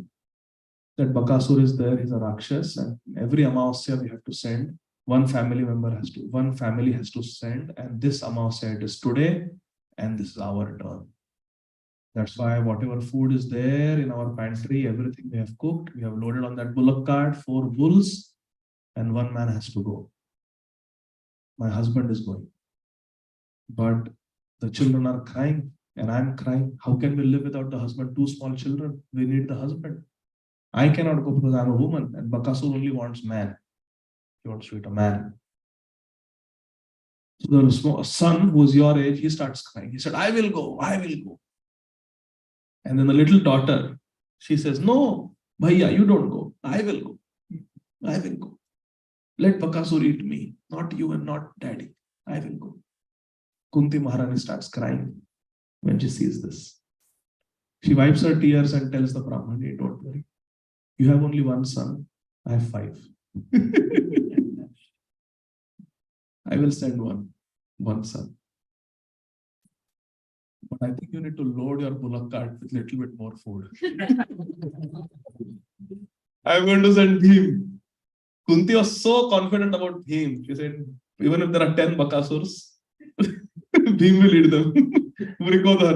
That Bakasur is there, he's a Rakshas, and every Amavasya we have to send. 1 family has to send, and this Amavasya it is today, and this is our turn. That's why whatever food is there in our pantry, everything we have cooked, we have loaded on that bullock cart, 4 bulls, and 1 man has to go. My husband is going. But the children are crying, and I'm crying. How can we live without the husband? 2 small children. We need the husband. I cannot go because I'm a woman, and Bakasur only wants man. He wants to eat a man. So the son who is your age, he starts crying. He said, I will go. And then the little daughter, she says, "No, Bhaiya, you don't go. I will go. Let Bakasur eat me, not you and not daddy. I will go." Kunti Maharani starts crying when she sees this. She wipes her tears and tells the Brahmani, "Don't worry. You have only 1 son. I have 5. I will send one son. But I think you need to load your bullock cart with a little bit more food." I'm going to send Bhim. Kunti was so confident about Bhim. She said, even if there are 10 Bakasurs, Bhim will eat them. Vrikodhar.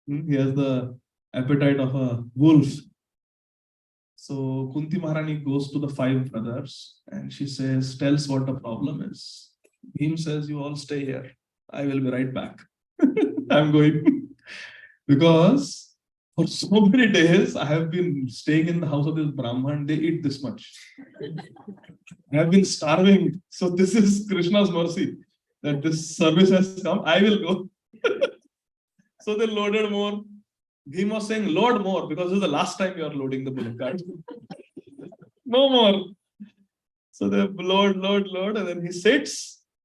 He has the appetite of a wolf. So Kunti Maharani goes to the 5 brothers and she tells what the problem is. Bhim says, "You all stay here. I will be right back." I'm going. Because for so many days, I have been staying in the house of this Brahman. They eat this much. I have been starving. So this is Krishna's mercy that this service has come. I will go. So they loaded more. Bhim was saying, "Load more because this is the last time you are loading the bullock cart." No more. So they load, and then he sits.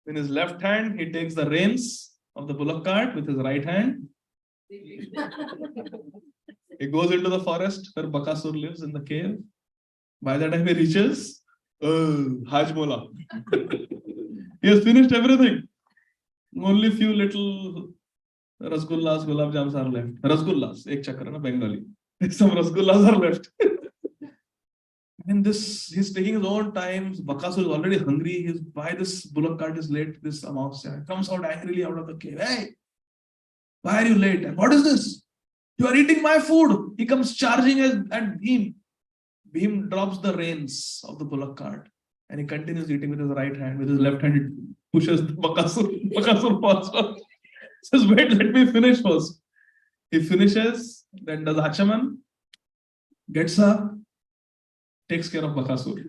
In his left hand, he takes the reins of the bullock cart with his right hand. He goes into the forest where Bakasur lives in the cave. By the time he reaches, Hajmola. He has finished everything. Only few little rasgullas, gulab jams are left. Rasgullas, ek chakra na Bengali. Some rasgullas are left. And he's taking his own time. Bakasur is already hungry. He's why this bullock cart is late. This Amavasya comes out angrily out of the cave. Hey, why are you late? And what is this? You are eating my food. He comes charging at Bhim. Bhim drops the reins of the bullock cart and he continues eating with his right hand. With his left hand, he pushes the Bakasur. Bakasur falls off. Says, wait, let me finish first. He finishes, then does Hachaman, gets up, takes care of Bakasur.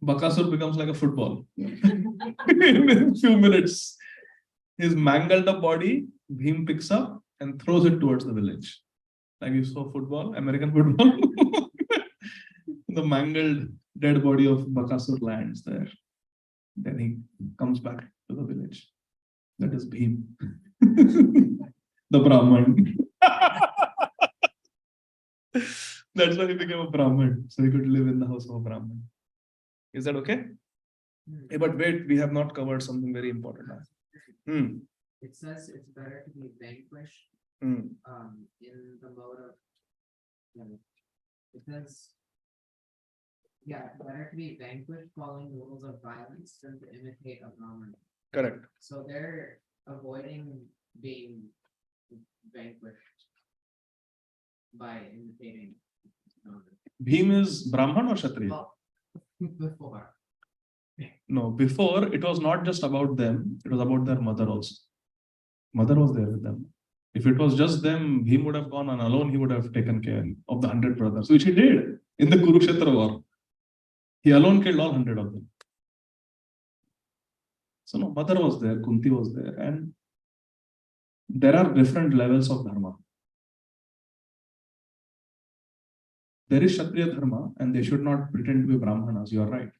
Bakasur becomes like a football. In a few minutes, his mangled up body, Bhim picks up and throws it towards the village. Like you saw football, American football. The mangled dead body of Bakasur lands there. Then he comes back to the village. That is Bhim. The Brahman. That's why he became a Brahman. So he could live in the house of a Brahman. Is that okay? Hey, but wait, we have not covered something very important now. It says it's better to be vanquished Hmm. in the mode of, it says, yeah, better to be vanquished following the rules of violence than to imitate a Brahman. Correct. So they're avoiding being vanquished by imitating Brahman. Bhim is Brahman or Kshatriya? Well, before. No, before it was not just about them, it was about their mother also. Mother was there with them. If it was just them, Bhim would have gone on alone, he would have taken care of the 100 brothers, which he did in the Kurukshetra war. He alone killed all 100 of them. So no, mother was there, Kunti was there, and there are different levels of dharma. There is Kshatriya dharma, and they should not pretend to be Brahmanas, you are right.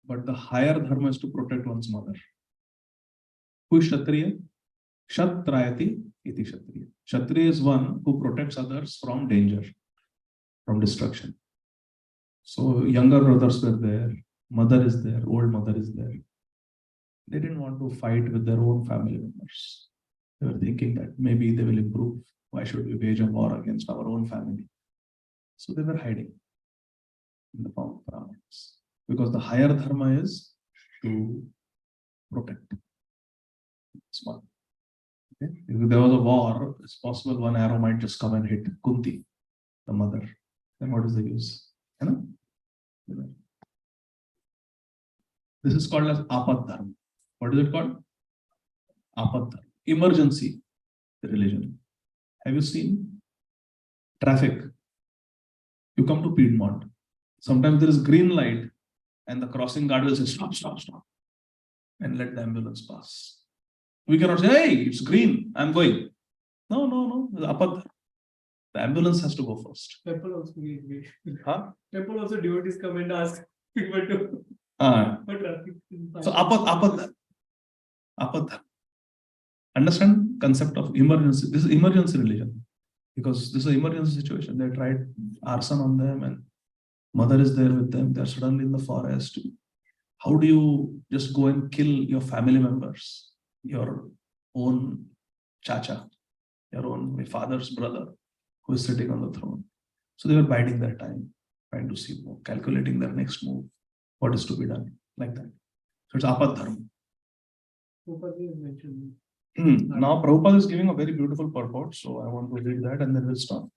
But the higher dharma is to protect one's mother. Who is Kshatriya? Kshatrayati iti Kshatriya. Kshatriya is one who protects others from danger, from destruction. So younger brothers were there, mother is there, old mother is there. They didn't want to fight with their own family members. They were thinking that maybe they will improve. Why should we wage a war against our own family? So they were hiding in the form of Brahmins. Because the higher dharma is to protect. Small. Okay? If there was a war, it's possible one arrow might just come and hit Kunti, the mother. Then what is the use? You know? This is called as Apad Dharma. What is it called? Apad Dharma. Emergency religion. Have you seen traffic? You come to Piedmont. Sometimes there is green light and the crossing guard will say, stop, stop, stop, and let the ambulance pass. We cannot say, hey, it's green, I'm going. No, no, no. It's Apad Dharma. The ambulance has to go first. Temple also needs me. Huh? Temple also devotees come and ask people to. For traffic. So Apad Dharma. Understand concept of emergency. This is emergency religion. Because this is an emergency situation. They tried arson on them and mother is there with them. They're suddenly in the forest. How do you just go and kill your family members? Your own chacha, your own father's brother who is sitting on the throne. So they were biding their time, trying to see, calculating their next move, what is to be done, like that. So it's Apad Dharma. Prabhupada is mentioned. Now Prabhupada is giving a very beautiful purport, so I want to read that and then we'll stop.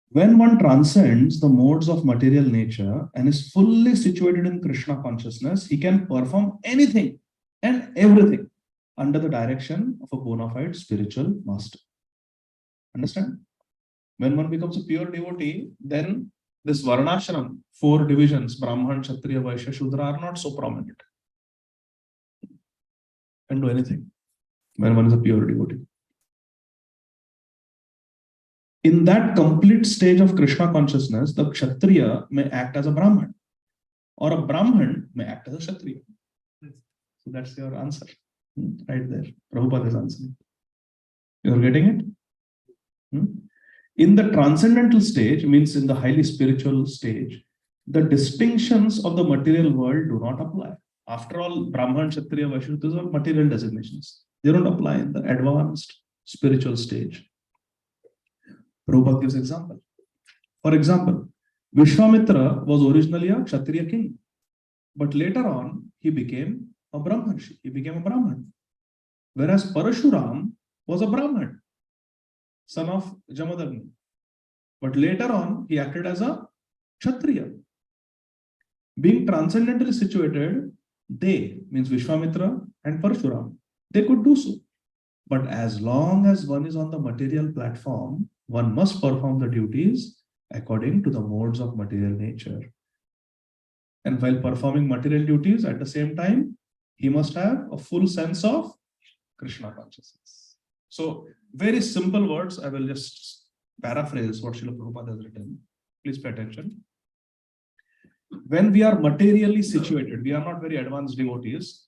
When one transcends the modes of material nature and is fully situated in Krishna consciousness, he can perform anything and everything under the direction of a bona fide spiritual master. Understand? When one becomes a pure devotee, then this Varnashram, 4 divisions, Brahman, Kshatriya, Vaishya, Shudra, are not so prominent. Can do anything when one is a pure devotee. In that complete stage of Krishna consciousness, the Kshatriya may act as a Brahman, or a Brahman may act as a Kshatriya. So that's your answer, right there. Prabhupada is answering. You're getting it? In the transcendental stage, means in the highly spiritual stage, the distinctions of the material world do not apply. After all, Brahman, Kshatriya, Vaishya, those are material designations. They don't apply in the advanced spiritual stage. Prabhupada gives example. For example, Vishwamitra was originally a Kshatriya king, but later on he became a Brahmanshi. He became a Brahman. Whereas Parashuram was a Brahman, son of Jamadagni. But later on he acted as a Kshatriya. Being transcendentally situated, they, means Vishwamitra and Parashuram, they could do so. But as long as one is on the material platform, one must perform the duties according to the modes of material nature. And while performing material duties, at the same time, he must have a full sense of Krishna consciousness. So, very simple words, I will just paraphrase what Srila Prabhupada has written. Please pay attention. When we are materially situated, we are not very advanced devotees,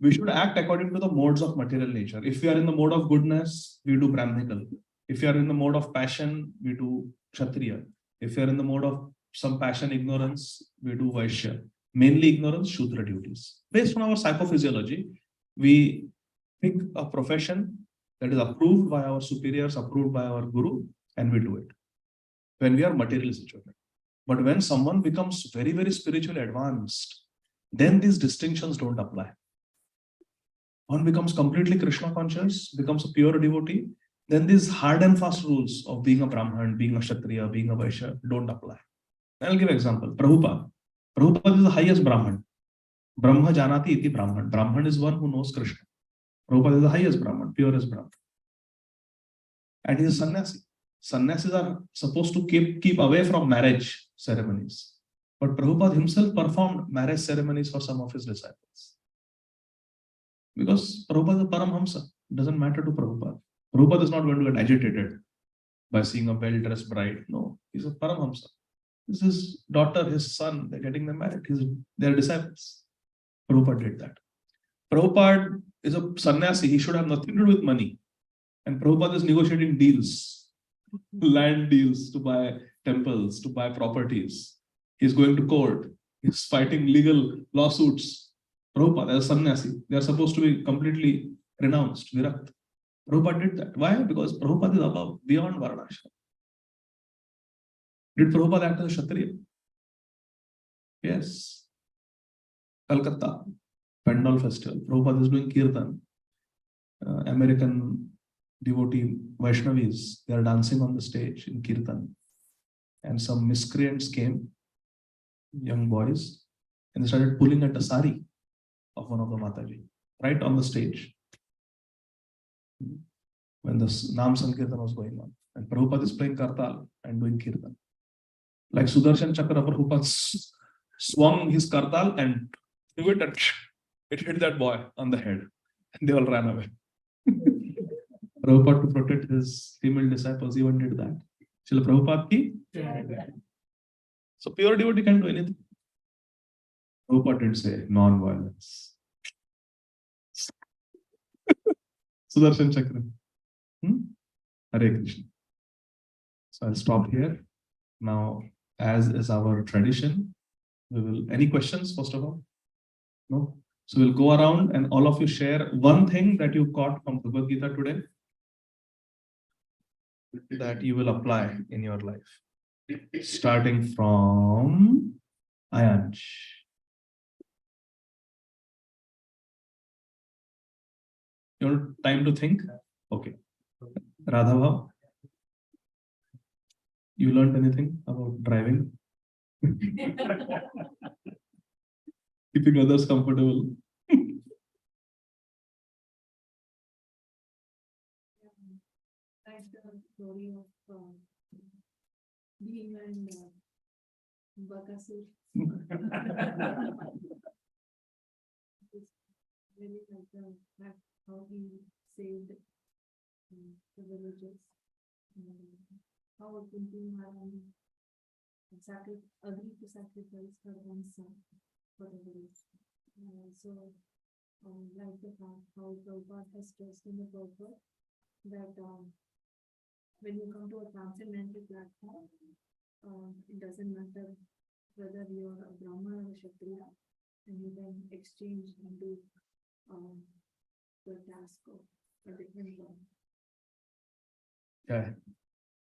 we should act according to the modes of material nature. If we are in the mode of goodness, we do Brahminical. If you are in the mode of passion, we do Kshatriya. If you are in the mode of some passion, ignorance, we do Vaishya. Mainly ignorance, Shudra duties. Based on our psychophysiology, we pick a profession that is approved by our superiors, approved by our guru, and we do it when we are materially situated. But when someone becomes very, very spiritually advanced, then these distinctions don't apply. One becomes completely Krishna conscious, becomes a pure devotee, then these hard and fast rules of being a Brahman, being a Kshatriya, being a Vaishya don't apply. I'll give an example. Prabhupada. Prabhupada is the highest Brahman. Brahma Janati iti Brahman. Brahman is one who knows Krishna. Prabhupada is the highest Brahman, purest Brahman. And he is a sannyasi. Sannyasis are supposed to keep away from marriage ceremonies. But Prabhupada himself performed marriage ceremonies for some of his disciples. Because Prabhupada is a Paramhamsa. It doesn't matter to Prabhupada. Prabhupada is not going to get agitated by seeing a well-dressed bride. No, he's a Paramhamsa. This is his daughter, his son, they're getting them married. They're disciples. Prabhupada did that. Prabhupada is a sannyasi. He should have nothing to do with money. And Prabhupada is negotiating deals, land deals to buy temples, to buy properties. He's going to court. He's fighting legal lawsuits. Prabhupada as a sannyasi, they are supposed to be completely renounced, virakt. Prabhupada did that. Why? Because Prabhupada is above, beyond Varanashram. Did Prabhupada act as a Kshatriya? Yes. Calcutta, Pendal Festival. Prabhupada is doing Kirtan. American devotee Vaishnavis, they are dancing on the stage in Kirtan. And some miscreants came, young boys, and they started pulling at the sari of one of the Mataji, right on the stage. When the Nam Sankirtan was going on. And Prabhupada is playing Kartal and doing Kirtan. Like Sudarshan Chakra, Prabhupada swung his Kartal and threw it and it hit that boy on the head. And they all ran away. Prabhupada, to protect his female disciples, even did that. Srila Prabhupada ki? So pure devotee can do anything. Prabhupada didn't say non-violence. Sudarshan Chakra. Hare Krishna. So I'll stop here. Now, as is our tradition, we will. Any questions, first of all? No? So we'll go around and all of you share one thing that you caught from Bhagavad Gītā today that you will apply in your life. Starting from Ayanch. You want time to think? Okay. Radhabhav, you learned anything about driving? Keeping others comfortable. Like the story of Bhima and Bakasur. It's really like how he saved the villages. How Kunti Maharani agreed to sacrifice her own son for the village. Like the fact how Prabhupada has stressed in the purport that when you come to a transcendental platform, it doesn't matter whether you're a Brahman or a Kshatriya, and you can exchange and do the task of a different one. Yeah.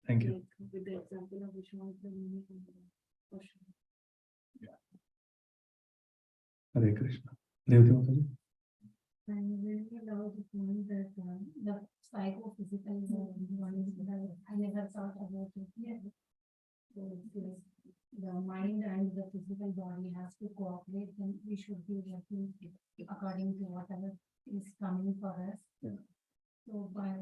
Thank you. Like with the example of Vishwanath Muni and Ocean. Hare Krishna. Devati Mataji. I really love the point that the psychophysical one is that I never thought about it yet. So yes, the mind and the physical body has to cooperate, and we should be working according to whatever is coming for us. Yeah. So by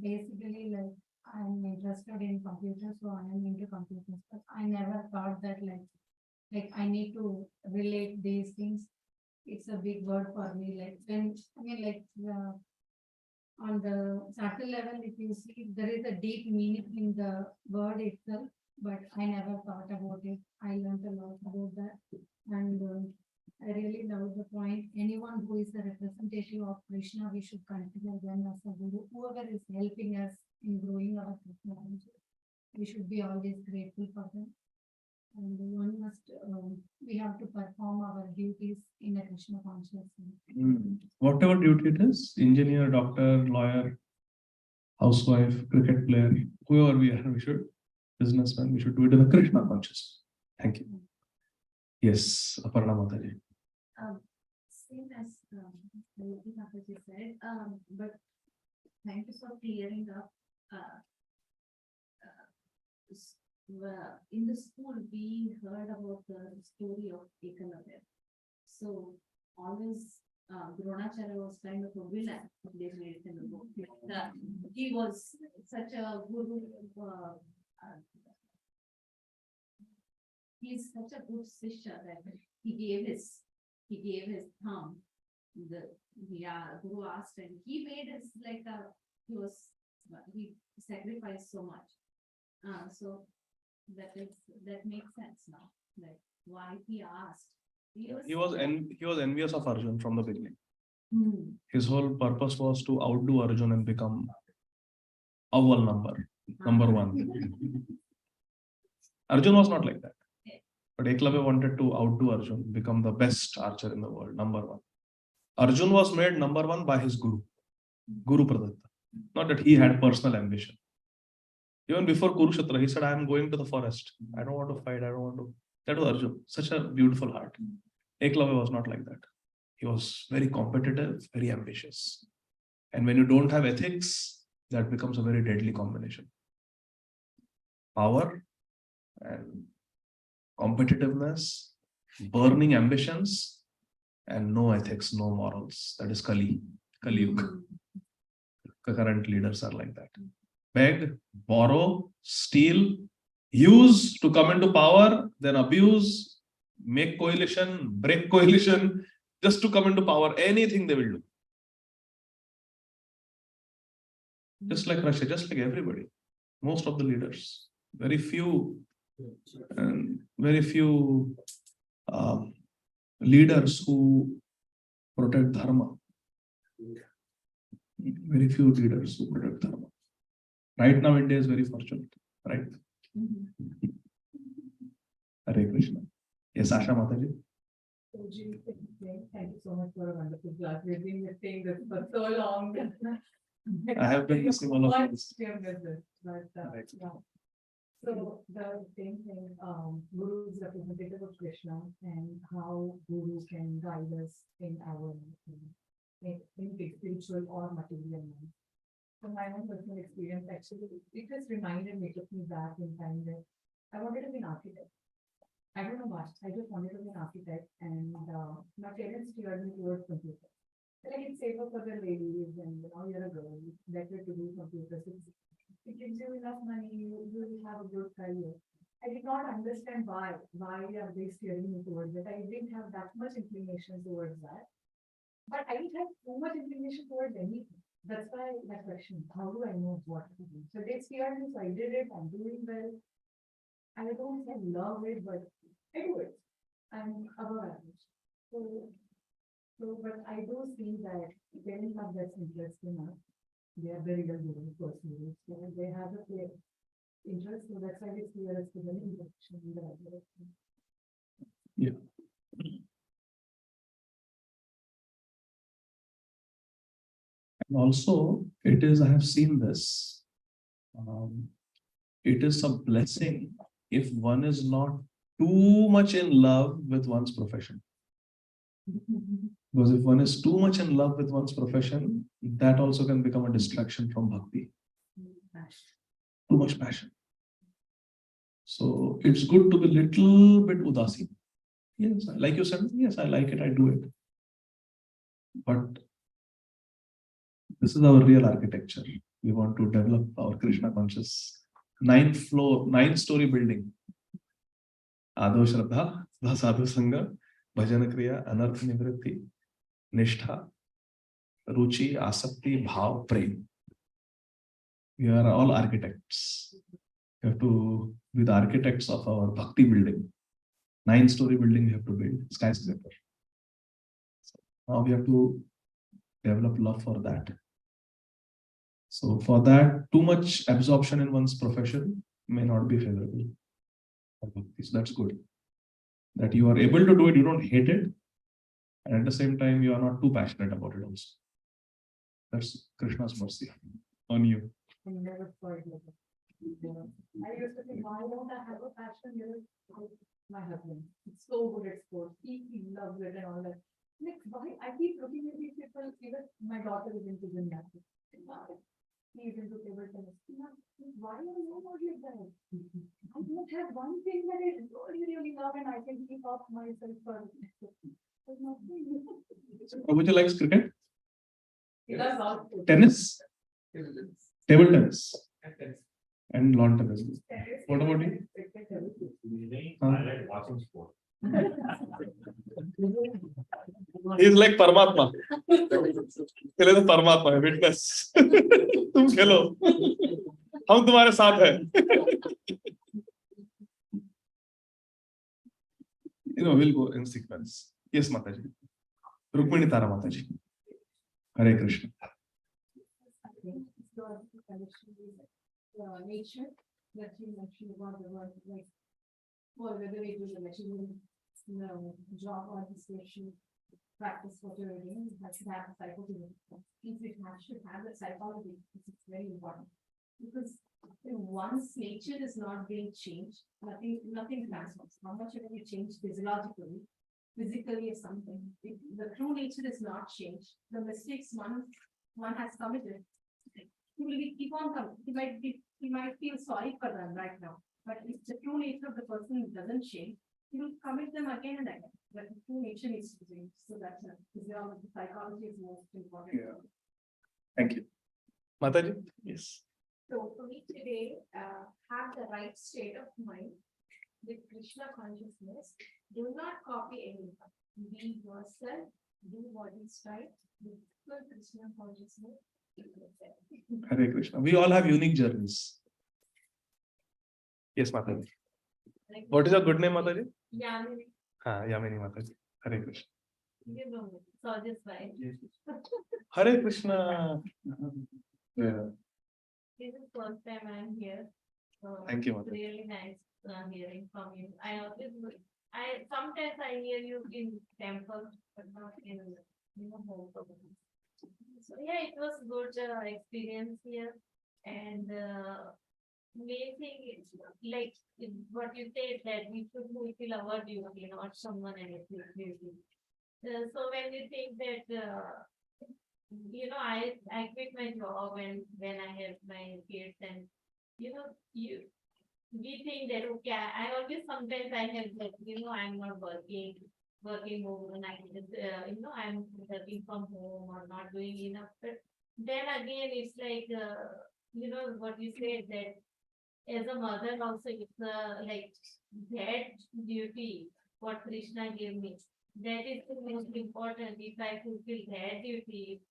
basically like I'm interested in computers, so I am into computers, but I never thought that like I need to relate these things. It's a big word for me. Like when I mean like on the subtle level, if you see there is a deep meaning in the word itself, but I never thought about it. I learned a lot about that, and I really love the point. Anyone who is a representative of Krishna, we should consider them as a guru. Whoever is helping us in growing our Krishna consciousness, we should be always grateful for them. And one must, we have to perform our duties in a Krishna consciousness. Whatever duty it is, engineer, doctor, lawyer, housewife, cricket player, whoever we are, we should, businessman, we should do it in a Krishna consciousness. Thank you. Yes, Aparna Mataji. Same as Mataji said, but thank you for clearing up. In the school, we heard about the story of Ekalavya. So always Dronacharya was kind of a villain. They made it in the book. He was such a guru. He's such a good sishya that he gave his thumb. The guru asked, and he made us like he sacrificed so much. So that makes sense now. Like why he asked. He was envious of Arjun from the beginning. Hmm. His whole purpose was to outdo Arjun and become awal number one. Arjun was not like that. But Eklavya wanted to outdo Arjun, become the best archer in the world, number one. Arjun was made number one by his guru, Guru Pradatta. Not that he had personal ambition. Even before Kurukshetra, he said, I am going to the forest. I don't want to fight. I don't want to. That was Arjun. Such a beautiful heart. Eklavya was not like that. He was very competitive, very ambitious. And when you don't have ethics, that becomes a very deadly combination. Power and competitiveness, burning ambitions, and no ethics, no morals. That is Kali Yuga. Current leaders are like that. Beg, borrow, steal, use to come into power, then abuse, make coalition, break coalition, just to come into power. Anything they will do. Just like Russia, just like everybody. Most of the leaders. Very few leaders who protect dharma. Very few leaders who protect dharma. Right now, India is very fortunate, right? Hare Krishna. Yes, Asha Mataji. Thank you so much for a wonderful class. We've been listening this for so long. I have been listening all of this. We have missed it, but yeah. So the same thing, Guru is representative of Krishna, and how Guru can guide us in our in spiritual or material life. So my own personal experience actually, it just reminded me, took me back in time that I wanted to be an architect. I don't know much. I just wanted to be an architect, and my parents steered me towards computers. Like it's safer for the ladies, and you're a girl, it's better to do computers. It gives you enough money, you will have a good career. I did not understand why are they steering me towards it. I didn't have that much inclination towards that. But I didn't have too much inclination towards anything. That's why that question, how do I know what to do? So they steered me, so I did it, I'm doing well. I don't say love it, but I do it. I'm above average. So, but I do see that they didn't have that interest in us. They are very well given personally. So they have a clear interest, so that's why they see us to the direction in the right direction. Yeah. And also, it is, I have seen this, It is a blessing if one is not too much in love with one's profession. Because if one is too much in love with one's profession, that also can become a distraction from bhakti. Too much passion. So it's good to be little bit udasi. Yes, like you said, yes, I like it, I do it. But this is our real architecture. We want to develop our Krishna conscious 9-story building. Ādo Shraddha, Sadhu Sangha, Bhajana Kriya, Anartha Nivritti, Nishtha, Ruchi, Asakti, Bhav, Prem. We are all architects. We have to be the architects of our bhakti building. 9-story building we have to build, skyscraper. So now we have to develop love for that. So for that, too much absorption in one's profession may not be favorable for bhakti. So that's good. That you are able to do it, you don't hate it, and at the same time you are not too passionate about it also. That's Krishna's mercy on you. I never thought like that. I used to think, why don't I have a passion with my husband? It's so good at sports. He loves it and all that. Like, why? I keep looking at these people, even my daughter is into gymnastics. He's into table tennis. Why are you not like that? I don't have one thing that I really love and I can keep off myself for. There's nothing. Prabhuji likes cricket, He loves all sports. tennis, table tennis, Tennis. and lawn tennis. What about you? I like watching sport. He is like Paramatma. खेले तो परमात्मा है, witness. तुम खेलो, हम तुम्हारे साथ हैं. We'll go in sequence. Yes, Mataji. Rukmini Tara Mataji. Hare Krishna. Nature that you mentioned about the word, like, or whether it was a material, job or discussion, practice what you're doing, that should have a psychology. It should have the psychology, it's very important. Because once nature is not being changed, nothing transforms. How much ever you change physiologically, physically or something, if the true nature is not changed, the mistakes one has committed, he will keep on coming. He might feel sorry for them right now, but if the true nature of the person doesn't change, he will commit them again and again. But the true nature needs to change. So that's physiology, psychology is most important. Yeah. Thank you. Mataji? Yes. So for me today, have the right state of mind with Krishna consciousness. Do not copy anyone. Be yourself. Do what is right. With full Krishna consciousness. Hare Krishna. We all have unique journeys. Yes, Mataji. What is your good name, Mataji? Yamini. Yamini Mataji. Hare Krishna. You know it. So just right. Hare Krishna. Yeah. This is first time I'm here. So Thank you, it's Mataji. really nice hearing from you. I sometimes I hear you in temple, but not in home. So yeah, it was good experience here, and main thing is like what you said that we should fulfill our duty, not someone else's duty. So when you think that I quit my job and when I have my kids and we think that okay, I always sometimes I have that I'm not working overnight, I'm working from home or not doing enough. But then again, it's like what you said that as a mother also it's like that duty what Krishna gave me. That is the most important. If I fulfill that duty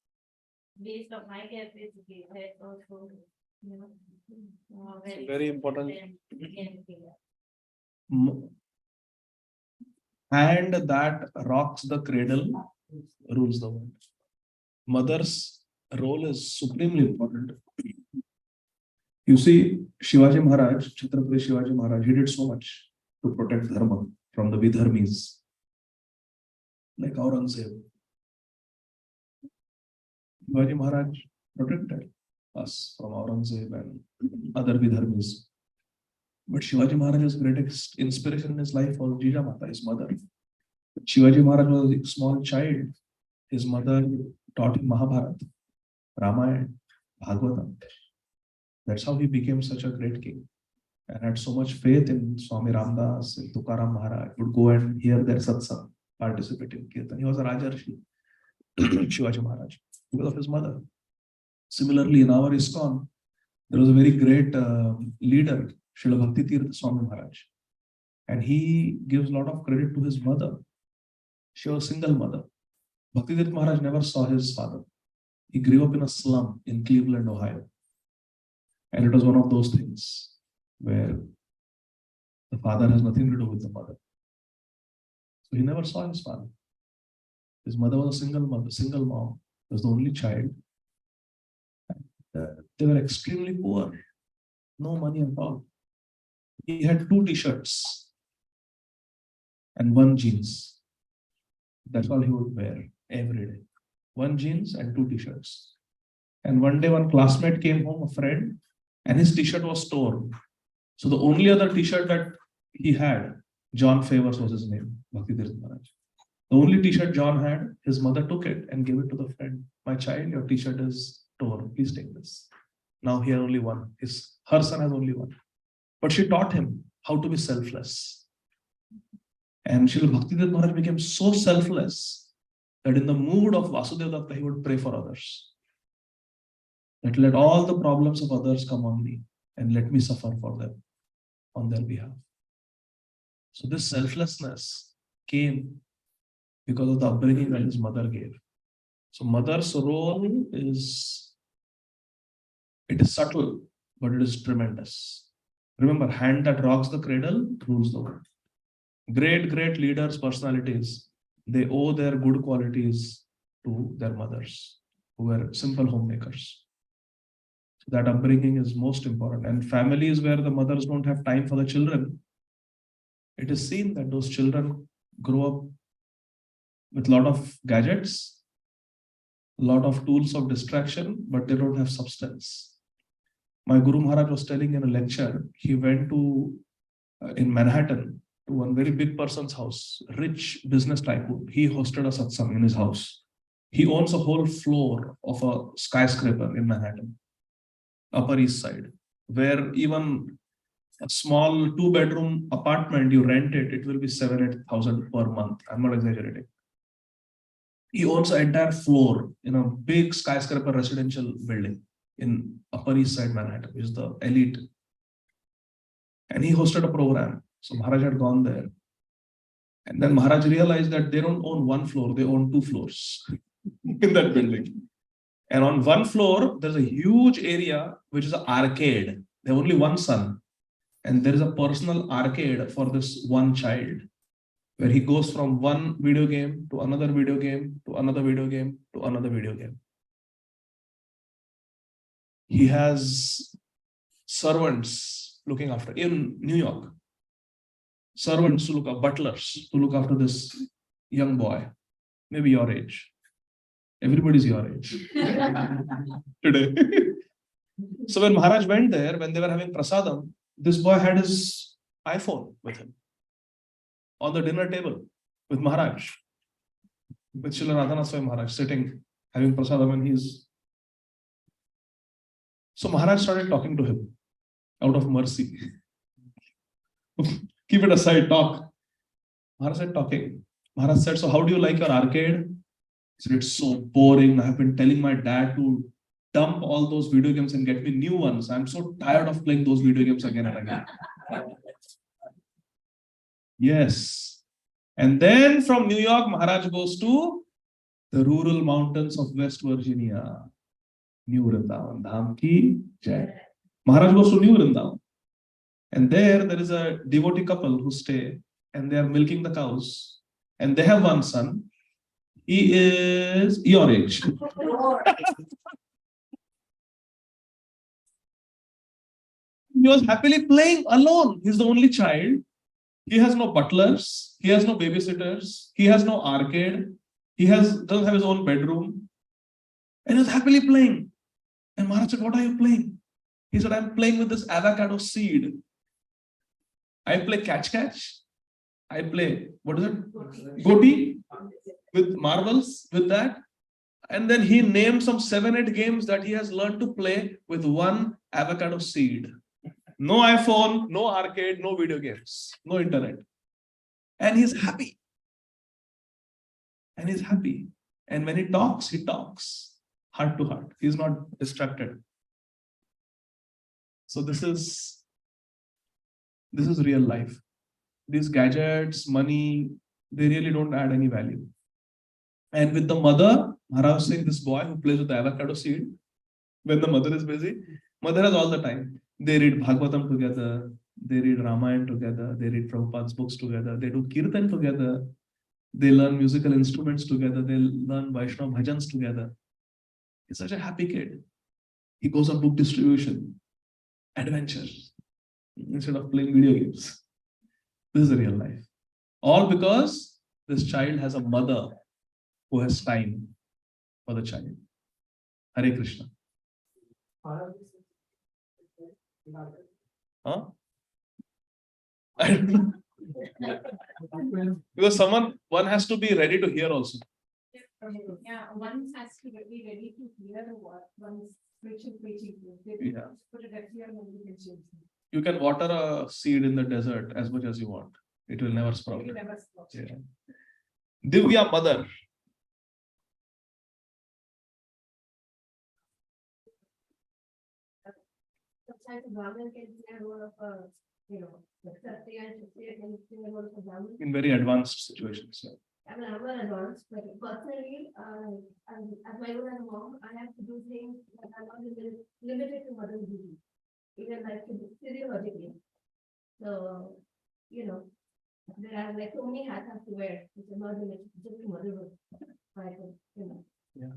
based on my capacity, that's also Very important. than anything else. And that rocks the cradle, rules the world. Mother's role is supremely important. You see, Shivaji Maharaj, Chhatrapati Shivaji Maharaj, he did so much to protect Dharma from the Vidharmis, like Aurangzeb. Shivaji Maharaj protected us from Aurangzeb and other Vidharmis. But Shivaji Maharaj's greatest inspiration in his life was Jijamata, his mother. Shivaji Maharaj was a small child. His mother taught him Mahabharata, Ramayana, Bhagavatam. That's how he became such a great king and had so much faith in Swami Ramdas, in Tukaram Maharaj. Would go and hear their satsang, participate in Kirtan. He was a Rajarshi, Shivaji Maharaj, because of his mother. Similarly, in our ISKCON, there was a very great leader, Srila Bhakti Tirtha Swami Maharaj. And he gives a lot of credit to his mother. She was a single mother. Bhakti Tirtha Maharaj never saw his father. He grew up in a slum in Cleveland, Ohio. And it was one of those things where the father has nothing to do with the mother. So he never saw his father. His mother was a single mother, single mom, was the only child. And, they were extremely poor, no money at all. He had 2 t-shirts and 1 jeans. That's all he would wear every day. 1 jeans and 2 t-shirts. And one day, one classmate came home, a friend, and his t-shirt was torn. So the only other t-shirt that he had, John Favors was his name, Bhakti Tirtha Maharaj. The only t-shirt John had, his mother took it and gave it to the friend. My child, your t-shirt is torn. Please take this. Now he has only 1. Her son has only 1. But she taught him how to be selfless. And Srila Bhakti Tirtha Maharaj became so selfless that in the mood of Vasudeva Datta, he would pray for others. That let all the problems of others come on me and let me suffer for them on their behalf. So this selflessness came because of the upbringing that his mother gave. So mother's role is, it is subtle, but it is tremendous. Remember, hand that rocks the cradle rules the world. Great leaders, personalities, they owe their good qualities to their mothers, who were simple homemakers. So that upbringing is most important. And families where the mothers don't have time for the children, it is seen that those children grow up with a lot of gadgets, a lot of tools of distraction, but they don't have substance. My Guru Maharaj was telling in a lecture, he went to, in Manhattan, to one very big person's house, rich business tycoon. He hosted a satsang in his house. He owns a whole floor of a skyscraper in Manhattan, Upper East Side, where even a small 2-bedroom apartment, you rent it, it will be 7,000-8,000 per month. I'm not exaggerating. He owns an entire floor in a big skyscraper residential building in Upper East Side, Manhattan, which is the elite. And he hosted a program. So Maharaj had gone there. And then Maharaj realized that they don't own 1 floor, they own 2 floors in that building. And on 1 floor, there's a huge area which is an arcade. They have only 1 son. And there is a personal arcade for this 1 child, where he goes from 1 video game to another video game to another video game to another video game. He has servants looking after, in New York, servants to look after, butlers to look after this young boy, maybe your age. Everybody's your age today. So when Maharaj went there, when they were having prasadam, this boy had his iPhone with him on the dinner table with Maharaj, with Srila Radhanath Swami Maharaj sitting having prasadam, and he's. So Maharaj started talking to him out of mercy. Keep it aside, talk. Maharaj said, talking. Maharaj said, so how do you like your arcade? He said, it's so boring. I have been telling my dad to dump all those video games and get me new ones. I'm so tired of playing those video games again and again. Yes. And then from New York, Maharaj goes to the rural mountains of West Virginia. New Vrindavan. Dham ki jai. Maharaj goes to New Vrindavan. And there is a devotee couple who stay and they are milking the cows. And they have 1 son. He is your age. He was happily playing alone. He's the only child. He has no butlers. He has no babysitters. He has no arcade. He doesn't have his own bedroom. And he was happily playing. And Maharaj said, what are you playing? He said, I'm playing with this avocado seed. I play catch. I play, what is it? Goti with marbles with that. And then he named some 7-8 games that he has learned to play with one avocado seed. No iPhone, no arcade, no video games, no internet. And he's happy. And when he talks heart to heart. He's not distracted. So this is real life. These gadgets, money, they really don't add any value. And with the mother, Maharaj was saying, this boy who plays with the avocado seed, when the mother is busy, mother has all the time. They read Bhagavatam together, they read Ramayana together, they read Prabhupada's books together, they do Kirtan together, they learn musical instruments together, they learn Vaishnava bhajans together. He's such a happy kid. He goes on book distribution, adventure, instead of playing video games. This is a real life. All because this child has a mother who has time for the child. Hare Krishna. Huh? I don't know. Because one has to be ready to hear also. Yeah, one has to be ready to hear what one's preaching. Yeah. Put it at here and you can change it. You can water a seed in the desert as much as you want. It will never sprout. You never stop. Yeah. Divya mother. Sometimes a Brahmin can play a role of a, like Kshatriya and Kshatriya can play a role of a Brahmin. In very advanced situations. Yeah. I mean, I'm not advanced, but personally, as my own mom, I have to do things that are not limited to mother's duty, even like physiologically. So, there are like so many hats I have to wear, which are not limited just to motherhood. Yeah.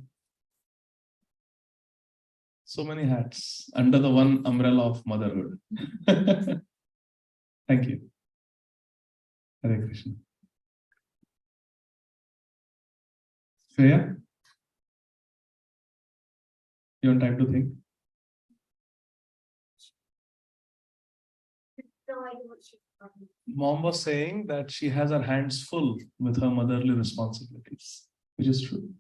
So many hats under the one umbrella of motherhood. Thank you. Hare Krishna. Shreya? You want time to think? No idea what she's talking. Mom was saying that she has her hands full with her motherly responsibilities, which is true.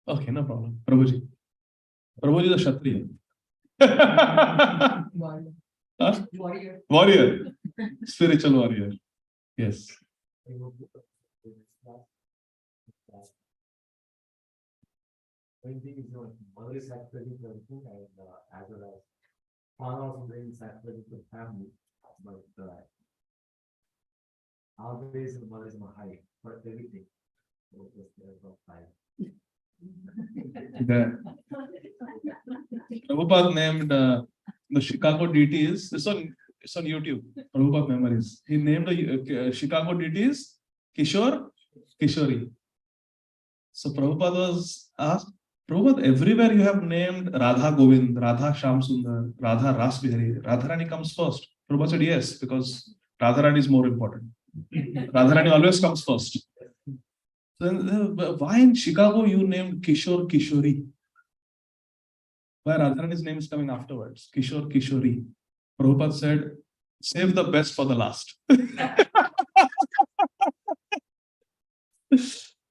Okay, no problem. Prabhuji. Prabhuji is a Kshatriya. Huh? Warrior. Spiritual warrior. Yes. When things mother is sacrificing for everything and as well as father also brings sacrificing for family, but always the mother is in a high for everything. So just Prabhupada named the Chicago deities. It's on YouTube. Prabhupada memories. He named the Chicago deities Kishore, Kishori. So Prabhupada was asked, Prabhupada, everywhere you have named Radha Govind, Radha Shyam Sundar, Radha Ras Bihari. Radharani comes first. Prabhupada said yes, because Radharani is more important. Radharani always comes first. So then, why in Chicago you named Kishore Kishori? Why Radharani's name is coming afterwards? Kishore Kishori. Prabhupada said, save the best for the last.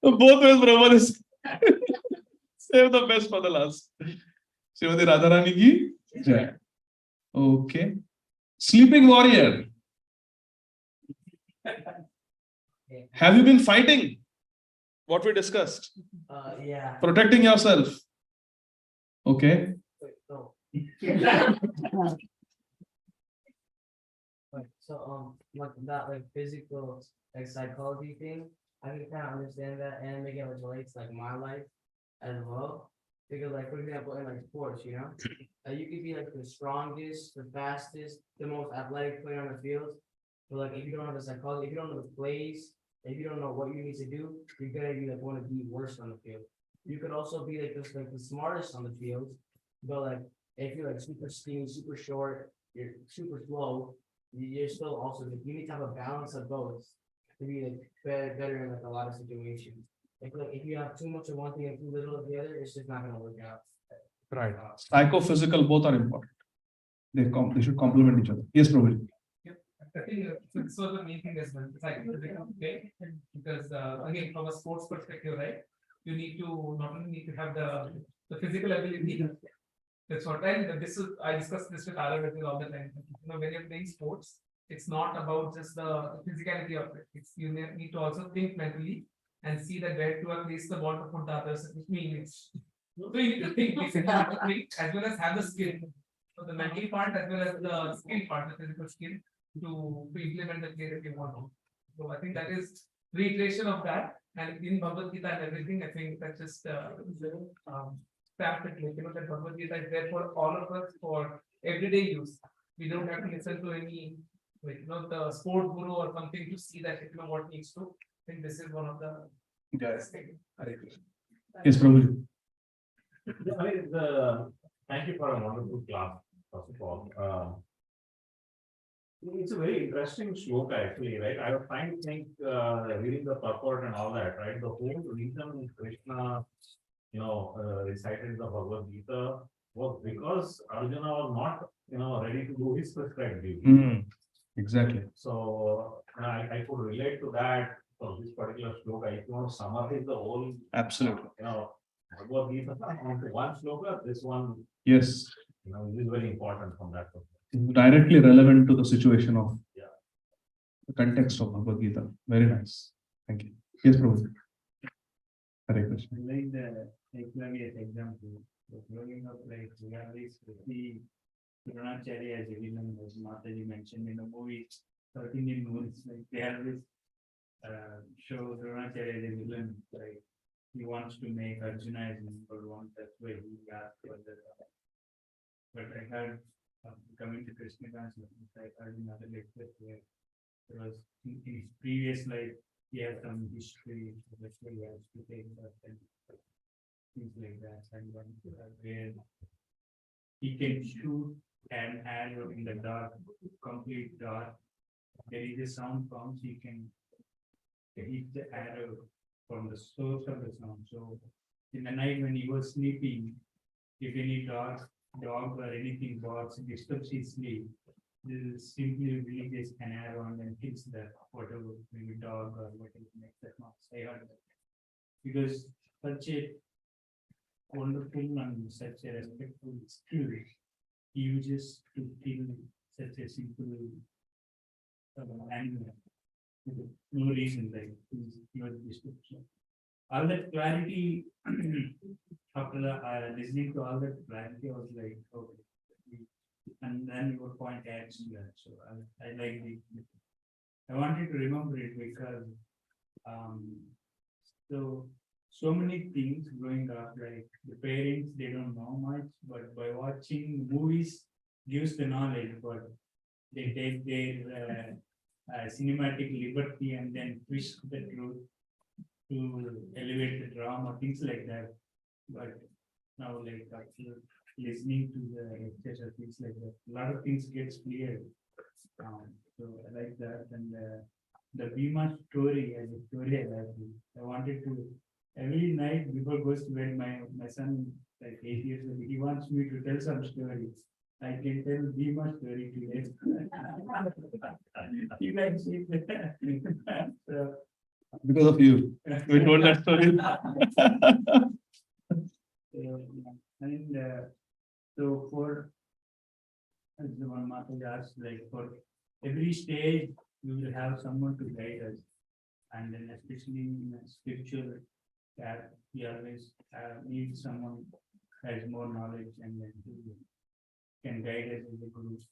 Both ways Prabhupada is save the best for the last. Srimati Radharani ki jai. Okay. Sleeping warrior. Have you been fighting? What we discussed? Yeah. Protecting yourself. Okay. So, like that, like physical, like psychology thing, I can kind of understand that and make it relates like my life as well. Because, like, for example, in like sports, you could be like the strongest, the fastest, the most athletic player on the field. But like, if you don't have the psychology, if you don't know the plays, if you don't know what you need to do, you're gonna be like one of the worst on the field. You could also be like just like the smartest on the field, but like if you're like super skinny, super short, you're super slow, you're still also, you need to have a balance of both to be like better in like a lot of situations. Like if you have too much of one thing and too little of the other, it's just not gonna work out. Right. Psychophysical, both are important. They should complement each other. Yes, Prabhu. I think this was the main thing as well. It's like okay, because again, from a sports perspective, right? You need to not only need to have the physical ability. That's what I discuss this with Ādi all the time. When you're playing sports, it's not about just the physicality of it. It's you need to also think mentally and see that where to place the ball to put the others, which means so you need to think basically you have to think as well as have the skill. So the mental part as well as the skill part, the physical skill to implement the play that you want to. So I think that is reiteration of that. And in Bhagavad Gītā and everything, I think that's just fact that that Bhagavad Gītā is there for all of us for everyday use. We don't have to listen to any the sport guru or something to see that what needs to. I think this is one of the Yes. Yes, Prabhu. I mean, thank you for a wonderful class, first of all. It's a very interesting sloka actually, right? I was trying to think, reading the purport and all that, right? The whole reason Krishna, recited the Bhagavad Gita was because Arjuna was not, ready to do his prescribed duty. Exactly. So I could relate to that for this particular sloka. If you want to summarize the whole, Absolutely. Bhagavad Gita onto one sloka, this one, Yes. is very important from that perspective. Directly relevant to the situation of Yeah. the context of Bhagavad Gita. Very nice. Thank you. Yes, Prabhu. Hare Krishna. Like the Eklavya example, growing up like we have this the Dronacharya as a villain, as Mataji mentioned in the movie, 13 in movies, like they have this show Dronacharya as a villain, like he wants to make Arjuna as number one, that's why he asked for the. But I heard coming to Krishna consciousness, I heard another lecture where there was in his previous life, he has some history, that's why he has to take that and things like that, and one where he can shoot an arrow in the dark, complete dark. There is a sound comes, he can hit the arrow from the source of the sound. So in the night when he was sleeping, if any dog or anything barks, disturbs his sleep, this simply releases an arrow and then hits the whatever, maybe dog or whatever makes that noise. I heard that. Because such a wonderful and such a respectful skill he uses to kill such a simple animal. No reason, like your description. All that clarity after listening to all that clarity, I was like, okay. And then your point adds to that. So I like it. I wanted to remember it because so many things growing up, like the parents, they don't know much, but by watching movies gives the knowledge, but they take their cinematic liberty and then twist the truth to elevate the drama, things like that. But now, like after listening to the lectures or things like that, a lot of things gets clear. So I like that, and the Bhima story as a story I like it. I wanted to every night before goes to bed. My son, like 8 years old, he wants me to tell some stories. I can tell Bhima story today. You guys see that? So, Because of you. We told that story. and so for as the one Mataji asked, like for every stage we will have someone to guide us, and then especially in a spiritual that we always need someone who has more knowledge and then can guide us in the Guru's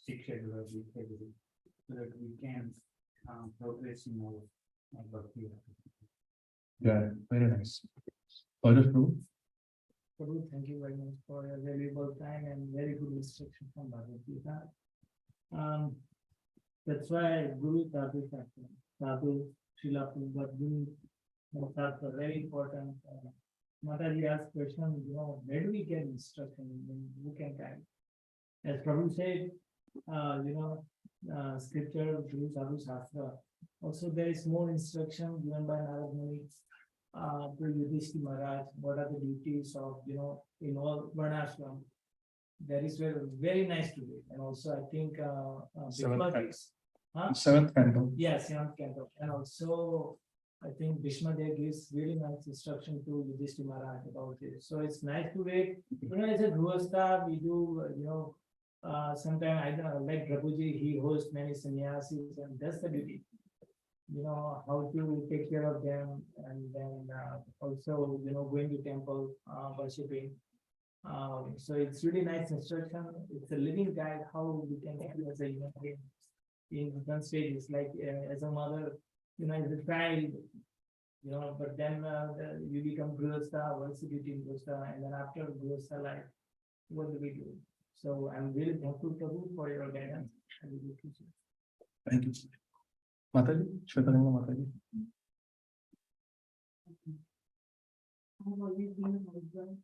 Shiksha Guru, so that we can progress in our bhakti. Yeah, very nice. Prabhu. Prabhu, thank you very much for your valuable time and very good instruction from Bhagavad Gita. That's why Guru Sadhu Srila Prabhupada Guru are very important. Mataji asked question, where do we get instruction? Who can guide? As Prabhu said, scripture, Guru Sadhu Shastra. Also, there is more instruction given by Narad Muni to Yudhishthira Maharaj. What are the duties of, in all varnashram? That is very nice to read. And also, I think Seventh canto. Huh? Seventh canto. Yes, seventh canto. And also, I think Bhishma Dev gives really nice instruction to Yudhishthira Maharaj about this. So it's nice to read. As a Grihastha, we do, sometimes I don't know, like Prabhuji, he hosts many sannyasis and does the duty. How to take care of them, and then also, going to temple, worshipping. So it's really nice instruction. It's a living guide how we can act as a human being in different stages. Like as a mother, as a child, but then you become Grihastha, once you get in Grihastha, and then after Grihastha life, what do we do? So I'm really thankful, Prabhu, for your guidance. I really appreciate it. Thank you. Mataji, Shwetaranga Mataji. I've always been a husband,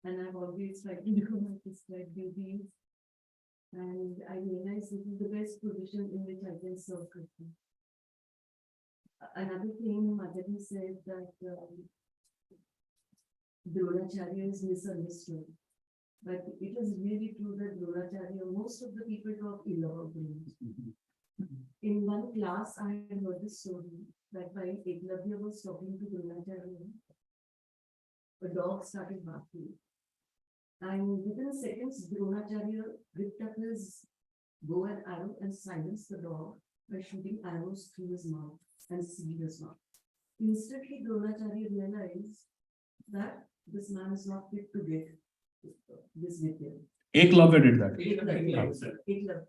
and I've always tried to do my prescribed duties. And I realize this is the best position in which I can serve Krishna. Another thing, Mataji said that Dronacharya is misunderstood. But it is really true that Dronacharya, most of the people talk ill about him. In one class, I had heard this story that while Eklavya was talking to Dronacharya, a dog started barking. And within seconds, Dronacharya ripped up his bow and arrow and silenced the dog by shooting arrows through his mouth and sealed his mouth. Instantly, Dronacharya realized that this man is not fit to get this Vidya. Eklavya did that. Eklavya did that.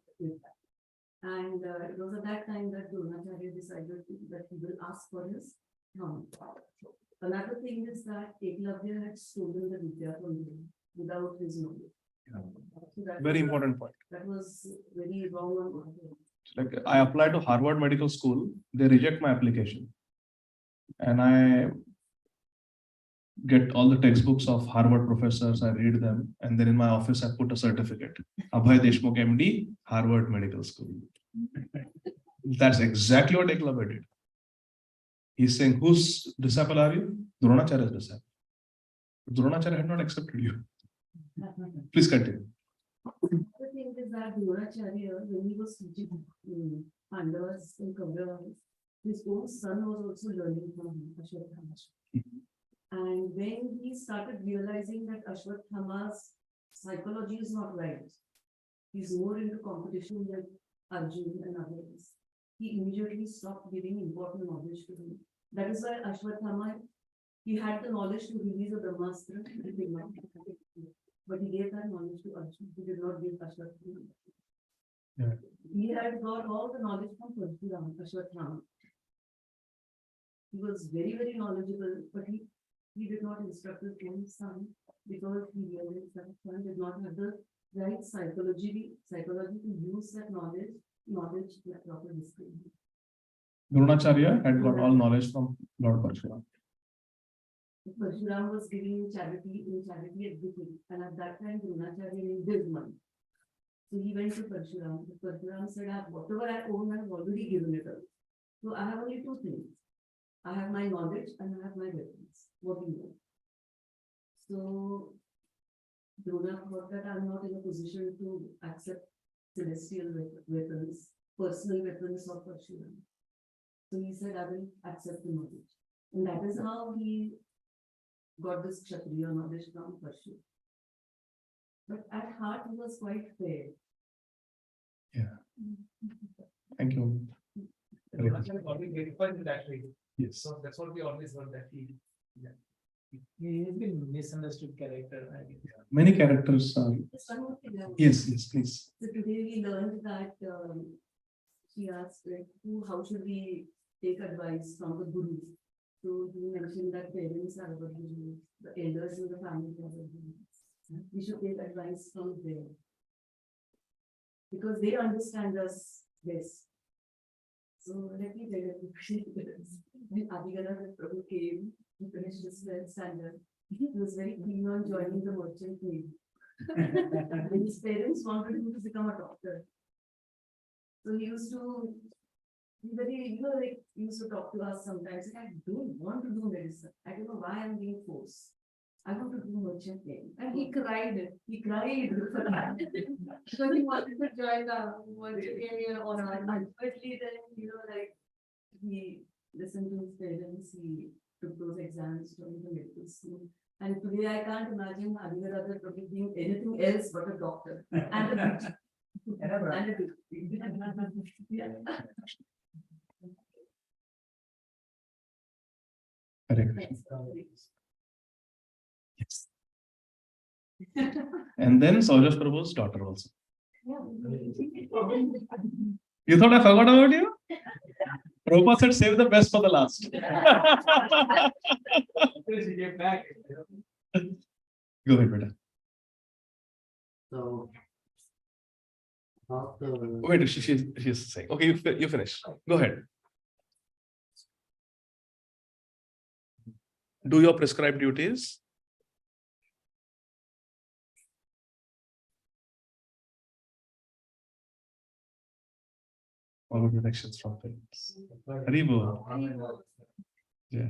And it was at that time that Dronacharya decided that he will ask for his thumb. Another thing is that Eklavya had stolen the Vidya from him without his knowledge. So that Very was important point. That was very wrong on one hand. Like I applied to Harvard Medical School, they reject my application. And I get all the textbooks of Harvard professors, I read them, and then in my office I put a certificate. Abhay Deshmukh MD, Harvard Medical School. That's exactly what Eklavya did. He's saying, whose disciple are you? Dronacharya's disciple. Dronacharya had not accepted you. Please continue. The thing is that Dronacharya, when he was teaching Pandavas and Kauravas, his own son was also learning from him, Ashwatthama. And when he started realizing that Ashwatthama's psychology is not right, he's more into competition with Arjun and others, he immediately stopped giving important knowledge to him. That is why Ashwatthama, he had the knowledge to release a Brahmastra, but he gave that knowledge to Arjun. He did not give Ashwatthama. Yeah. He had got all the knowledge from Ashwatthama. He was very, very knowledgeable, but he did not instruct his own son because he realized that his son did not have the right psychology to use that knowledge with proper discipline. Dronacharya had got all knowledge from Lord Parshuram. Parshuram was giving charity everything, and at that time Dronacharya needed his money. So he went to Parshuram. Parshuram said, whatever I own, I have already given it up. So I have only two things. I have my knowledge and I have my weapons. What do you want? So Drona thought that I'm not in a position to accept celestial weapons, personal weapons of Parshuram. So he said, I will accept the knowledge. And that is how he got this Kshatriya knowledge from Parshuram. But at heart, he was quite fair. Yeah. Thank you. Dronacharya always verified it actually. Yes. So that's what we always heard that he. He has been misunderstood character, I guess. Many characters are. Just one more thing. Yes, please. So today we learned that she asked, like, how should we take advice from the gurus? So you mentioned that parents are our gurus, the elders in the family are our gurus. We should take advice from them because they understand us best. So let me tell you, when Ādi Gadādhara Prabhu came, he finished his 12th standard. He was very keen on joining the merchant navy. And his parents wanted him to become a doctor. So he used to, very, like, he used to talk to us sometimes, like, I don't want to do medicine. I don't know why I'm being forced. I want to do merchant name. And he cried for that. So he wanted to join the merchant name or ultimately then, like, he listened to his parents, he took those exams, joined the medical school. And today I can't imagine Ādi Gadādhara Dāsa being anything else but a doctor and a teacher. And a teacher. Yeah. Correct. Yes. And then Saurabh Prabhu's daughter also. You thought I forgot about you? Prabhupada said, save the best for the last. Go ahead, Beta. So. About the. Wait, she's saying. Okay, you finish. Go ahead. Do your prescribed duties. Follow directions from parents. Haribo. Yeah.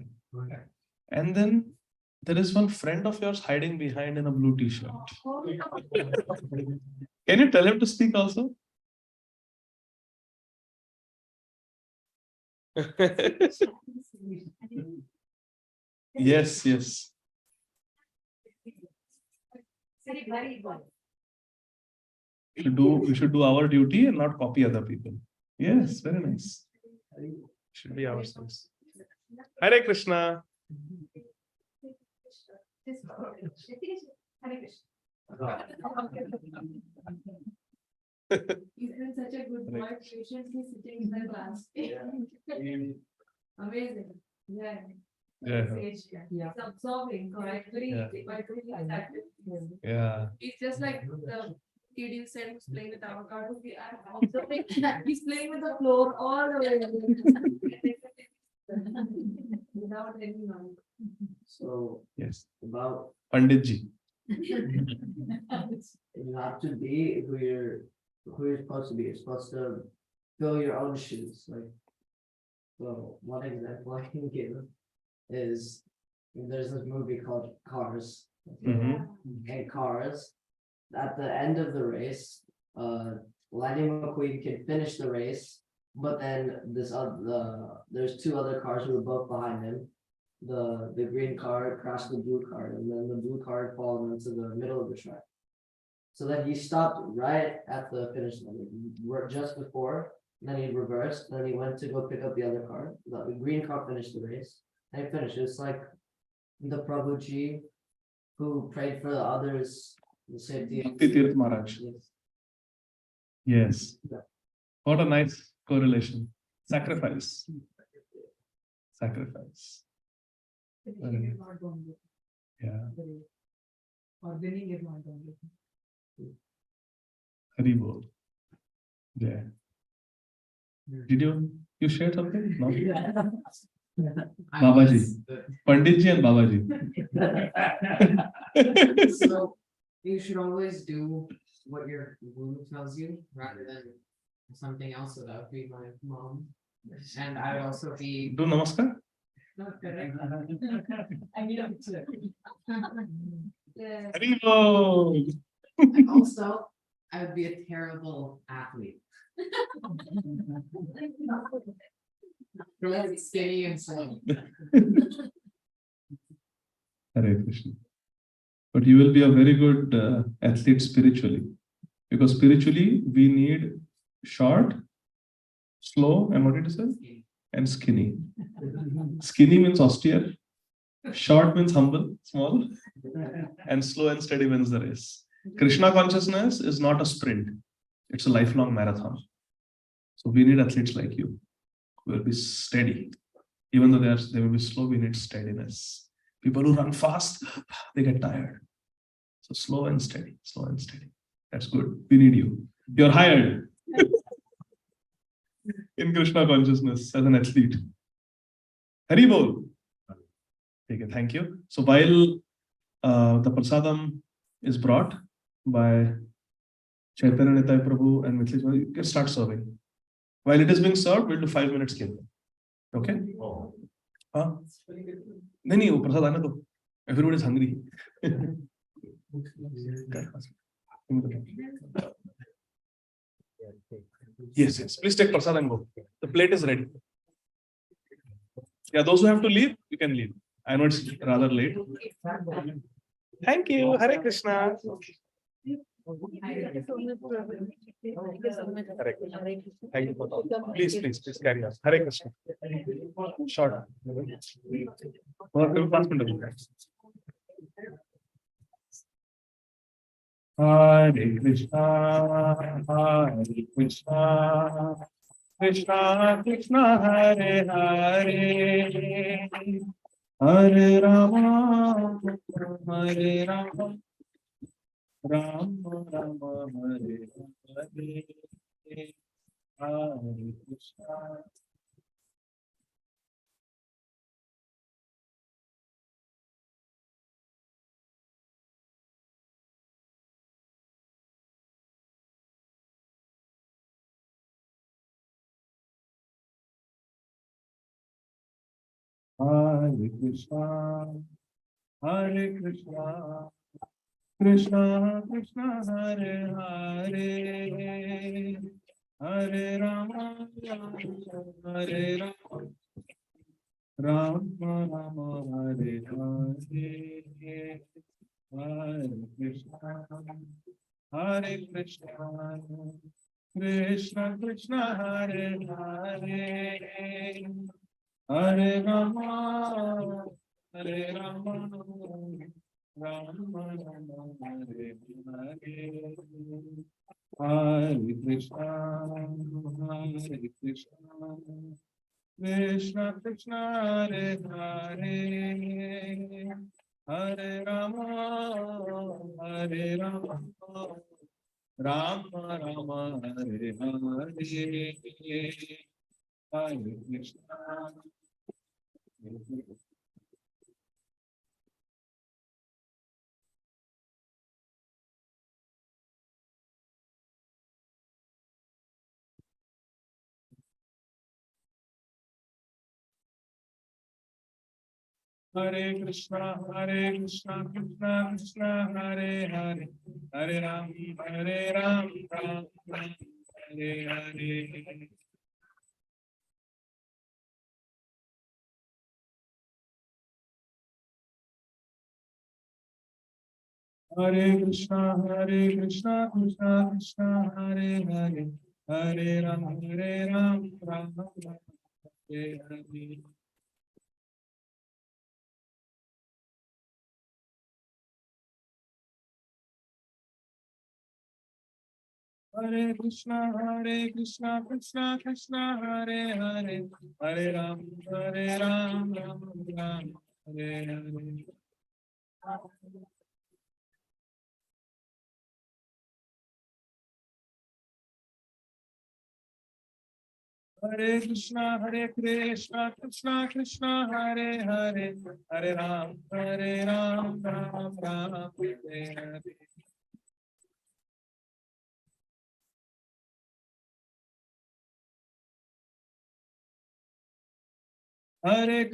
And then there is one friend of yours hiding behind in a blue t-shirt. Can you tell him to speak also? Yes, yes. We should do our duty and not copy other people. Yes, very nice. Should be ourselves. Hare Krishna. He's been such a good boy, patiently sitting in the class. Amazing. Yeah. Yeah. He's absorbing correctly. Yeah. Yeah. Yeah. It's just like the kid you said who's playing with avocado. I'm observing that he's playing with the floor all the way. Without any noise. So Yes. about Panditji. you have to be who you're supposed to be. You're supposed to fill your own shoes. Like, so one example I can give is there's this movie called Cars. Mhm. And Cars, at the end of the race, Lightning McQueen can finish the race, but then there's two other cars who were both behind him. The green car crashed the blue car, and then the blue car fallen into the middle of the track. So then he stopped right at the finish line, just before. Then he reversed. Then he went to go pick up the other car. The green car finished the race. And he finished. It's like the Prabhuji who prayed for the others. The safety. Bhakti Tirth Maharaj. Yes. Yes. What a nice correlation. Sacrifice. Sacrifice. Yeah. Or winning is not only. Haribo. Yeah. Did you share something? No? Babaji. Panditji and Babaji. So you should always do what your guru tells you rather than something else. So that would be my mom. And I would also be. Do namaskar. Not correct. I need a picture. Haribo. Also, I would be a terrible athlete. Really skinny and slim. Hare Krishna. But you will be a very good athlete spiritually. Because spiritually, we need short, slow, and what did you say? And skinny. Skinny means austere. Short means humble, small. And slow and steady wins the race. Krishna consciousness is not a sprint. It's a lifelong marathon. So we need athletes like you who will be steady. Even though they will be slow, we need steadiness. People who run fast, they get tired. So slow and steady, slow and steady. That's good. We need you. You're hired in Krishna consciousness as an athlete. Hari bol. Okay, thank you. So while the prasadam is brought by Chaitanya Nitai Prabhu and Mithili, you can start serving. While it is being served, we'll do 5 minutes के लिए. Okay? Oh. हाँ. नहीं वो प्रसाद आने दो. Everybody is hungry. Yes. Please take prasad and go. The plate is ready. Yeah, those who have to leave, you can leave. I know it's rather late. Thank you. Hare Krishna. Hare Krishna. Thank you for that. Please carry on. Hare Krishna. Short. 5 minutes. Hare Krishna, Hare Krishna, Krishna Krishna, Hare Hare, Hare Rama, Hare Rama, Rama Rama, Hare Hare, Hare Krishna. Hare Krishna, Hare Krishna, Krishna Krishna, Hare Hare, Hare Rama, Hare Rama, Rama Rama, Hare Hare, Hare Krishna, Hare Krishna, Krishna Krishna, Hare Hare, Hare Rama, Hare Rama, Rama Rama, Hare Hare, Hare Krishna, Hare Krishna, Krishna Krishna, Hare Hare, Hare Rama, Hare Rama, Rama Rama, Hare Hare, Hare Krishna. Hare Krishna, Krishna Krishna, Hare Hare, Hare Ram, Ram Ram, Hare Hare. Hare Krishna, Krishna Krishna, Hare Hare, Hare Ram, Ram Ram, Hare Hare. Hare Krishna, Krishna Krishna, Hare Hare, Hare Ram, Ram Ram, Hare Hare. Hare Krishna, Krishna Krishna, Hare Hare, Hare Ram, Ram Ram, Hare Hare. Hare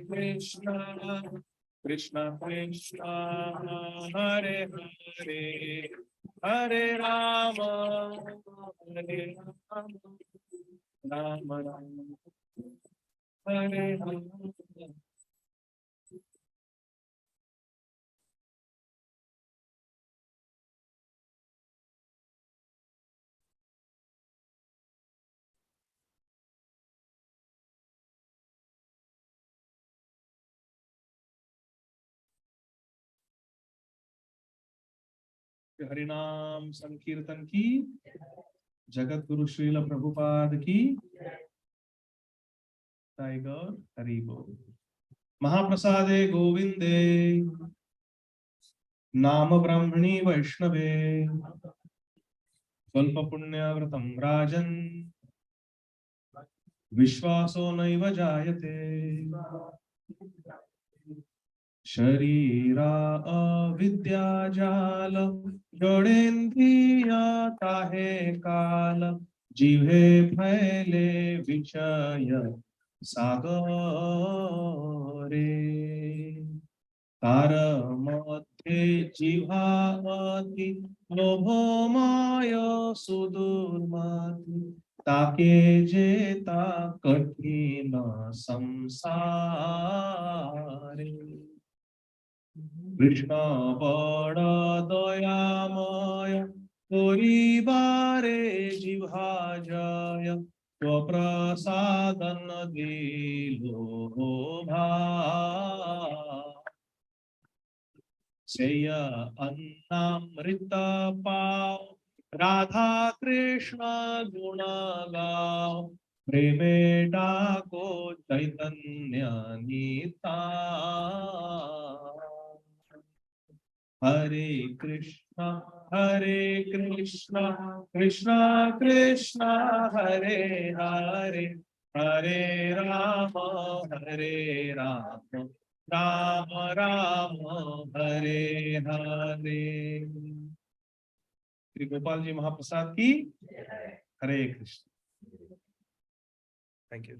Krishna, Krishna Krishna, Hare Hare, Hare Rama, Hare Rama, Rama Rama, Hare Hare. हरिनाम संकीर्तन की, जगत गुरु श्रील प्रभुपाद की, tiger Hari बोल। महाप्रसादे गोविंदे, नाम ब्राह्मणी वैष्णवे, स्वल्प पुण्यव्रतं राजन्, विश्वासो नैव जायते। शरीरा अविद्या जाल जोड़ेन्द्रिया ताहे काल जीवे फैले विषय सागरे तार मध्ये जिहावती लोभमाय सुदुर्मति ताके जेता कठिन संसारे कृष्ण बड़ दयामय परिवारे जिहा जय स्वप्रसादन दिलो सेय अन्नामृत पाव राधा कृष्ण गुण गाओ प्रेमे डाको चैतन्य नीता हरे कृष्ण कृष्ण कृष्ण हरे हरे हरे राम राम राम हरे हरे। श्री गोपाल जी महाप्रसाद की हरे कृष्ण। Thank you.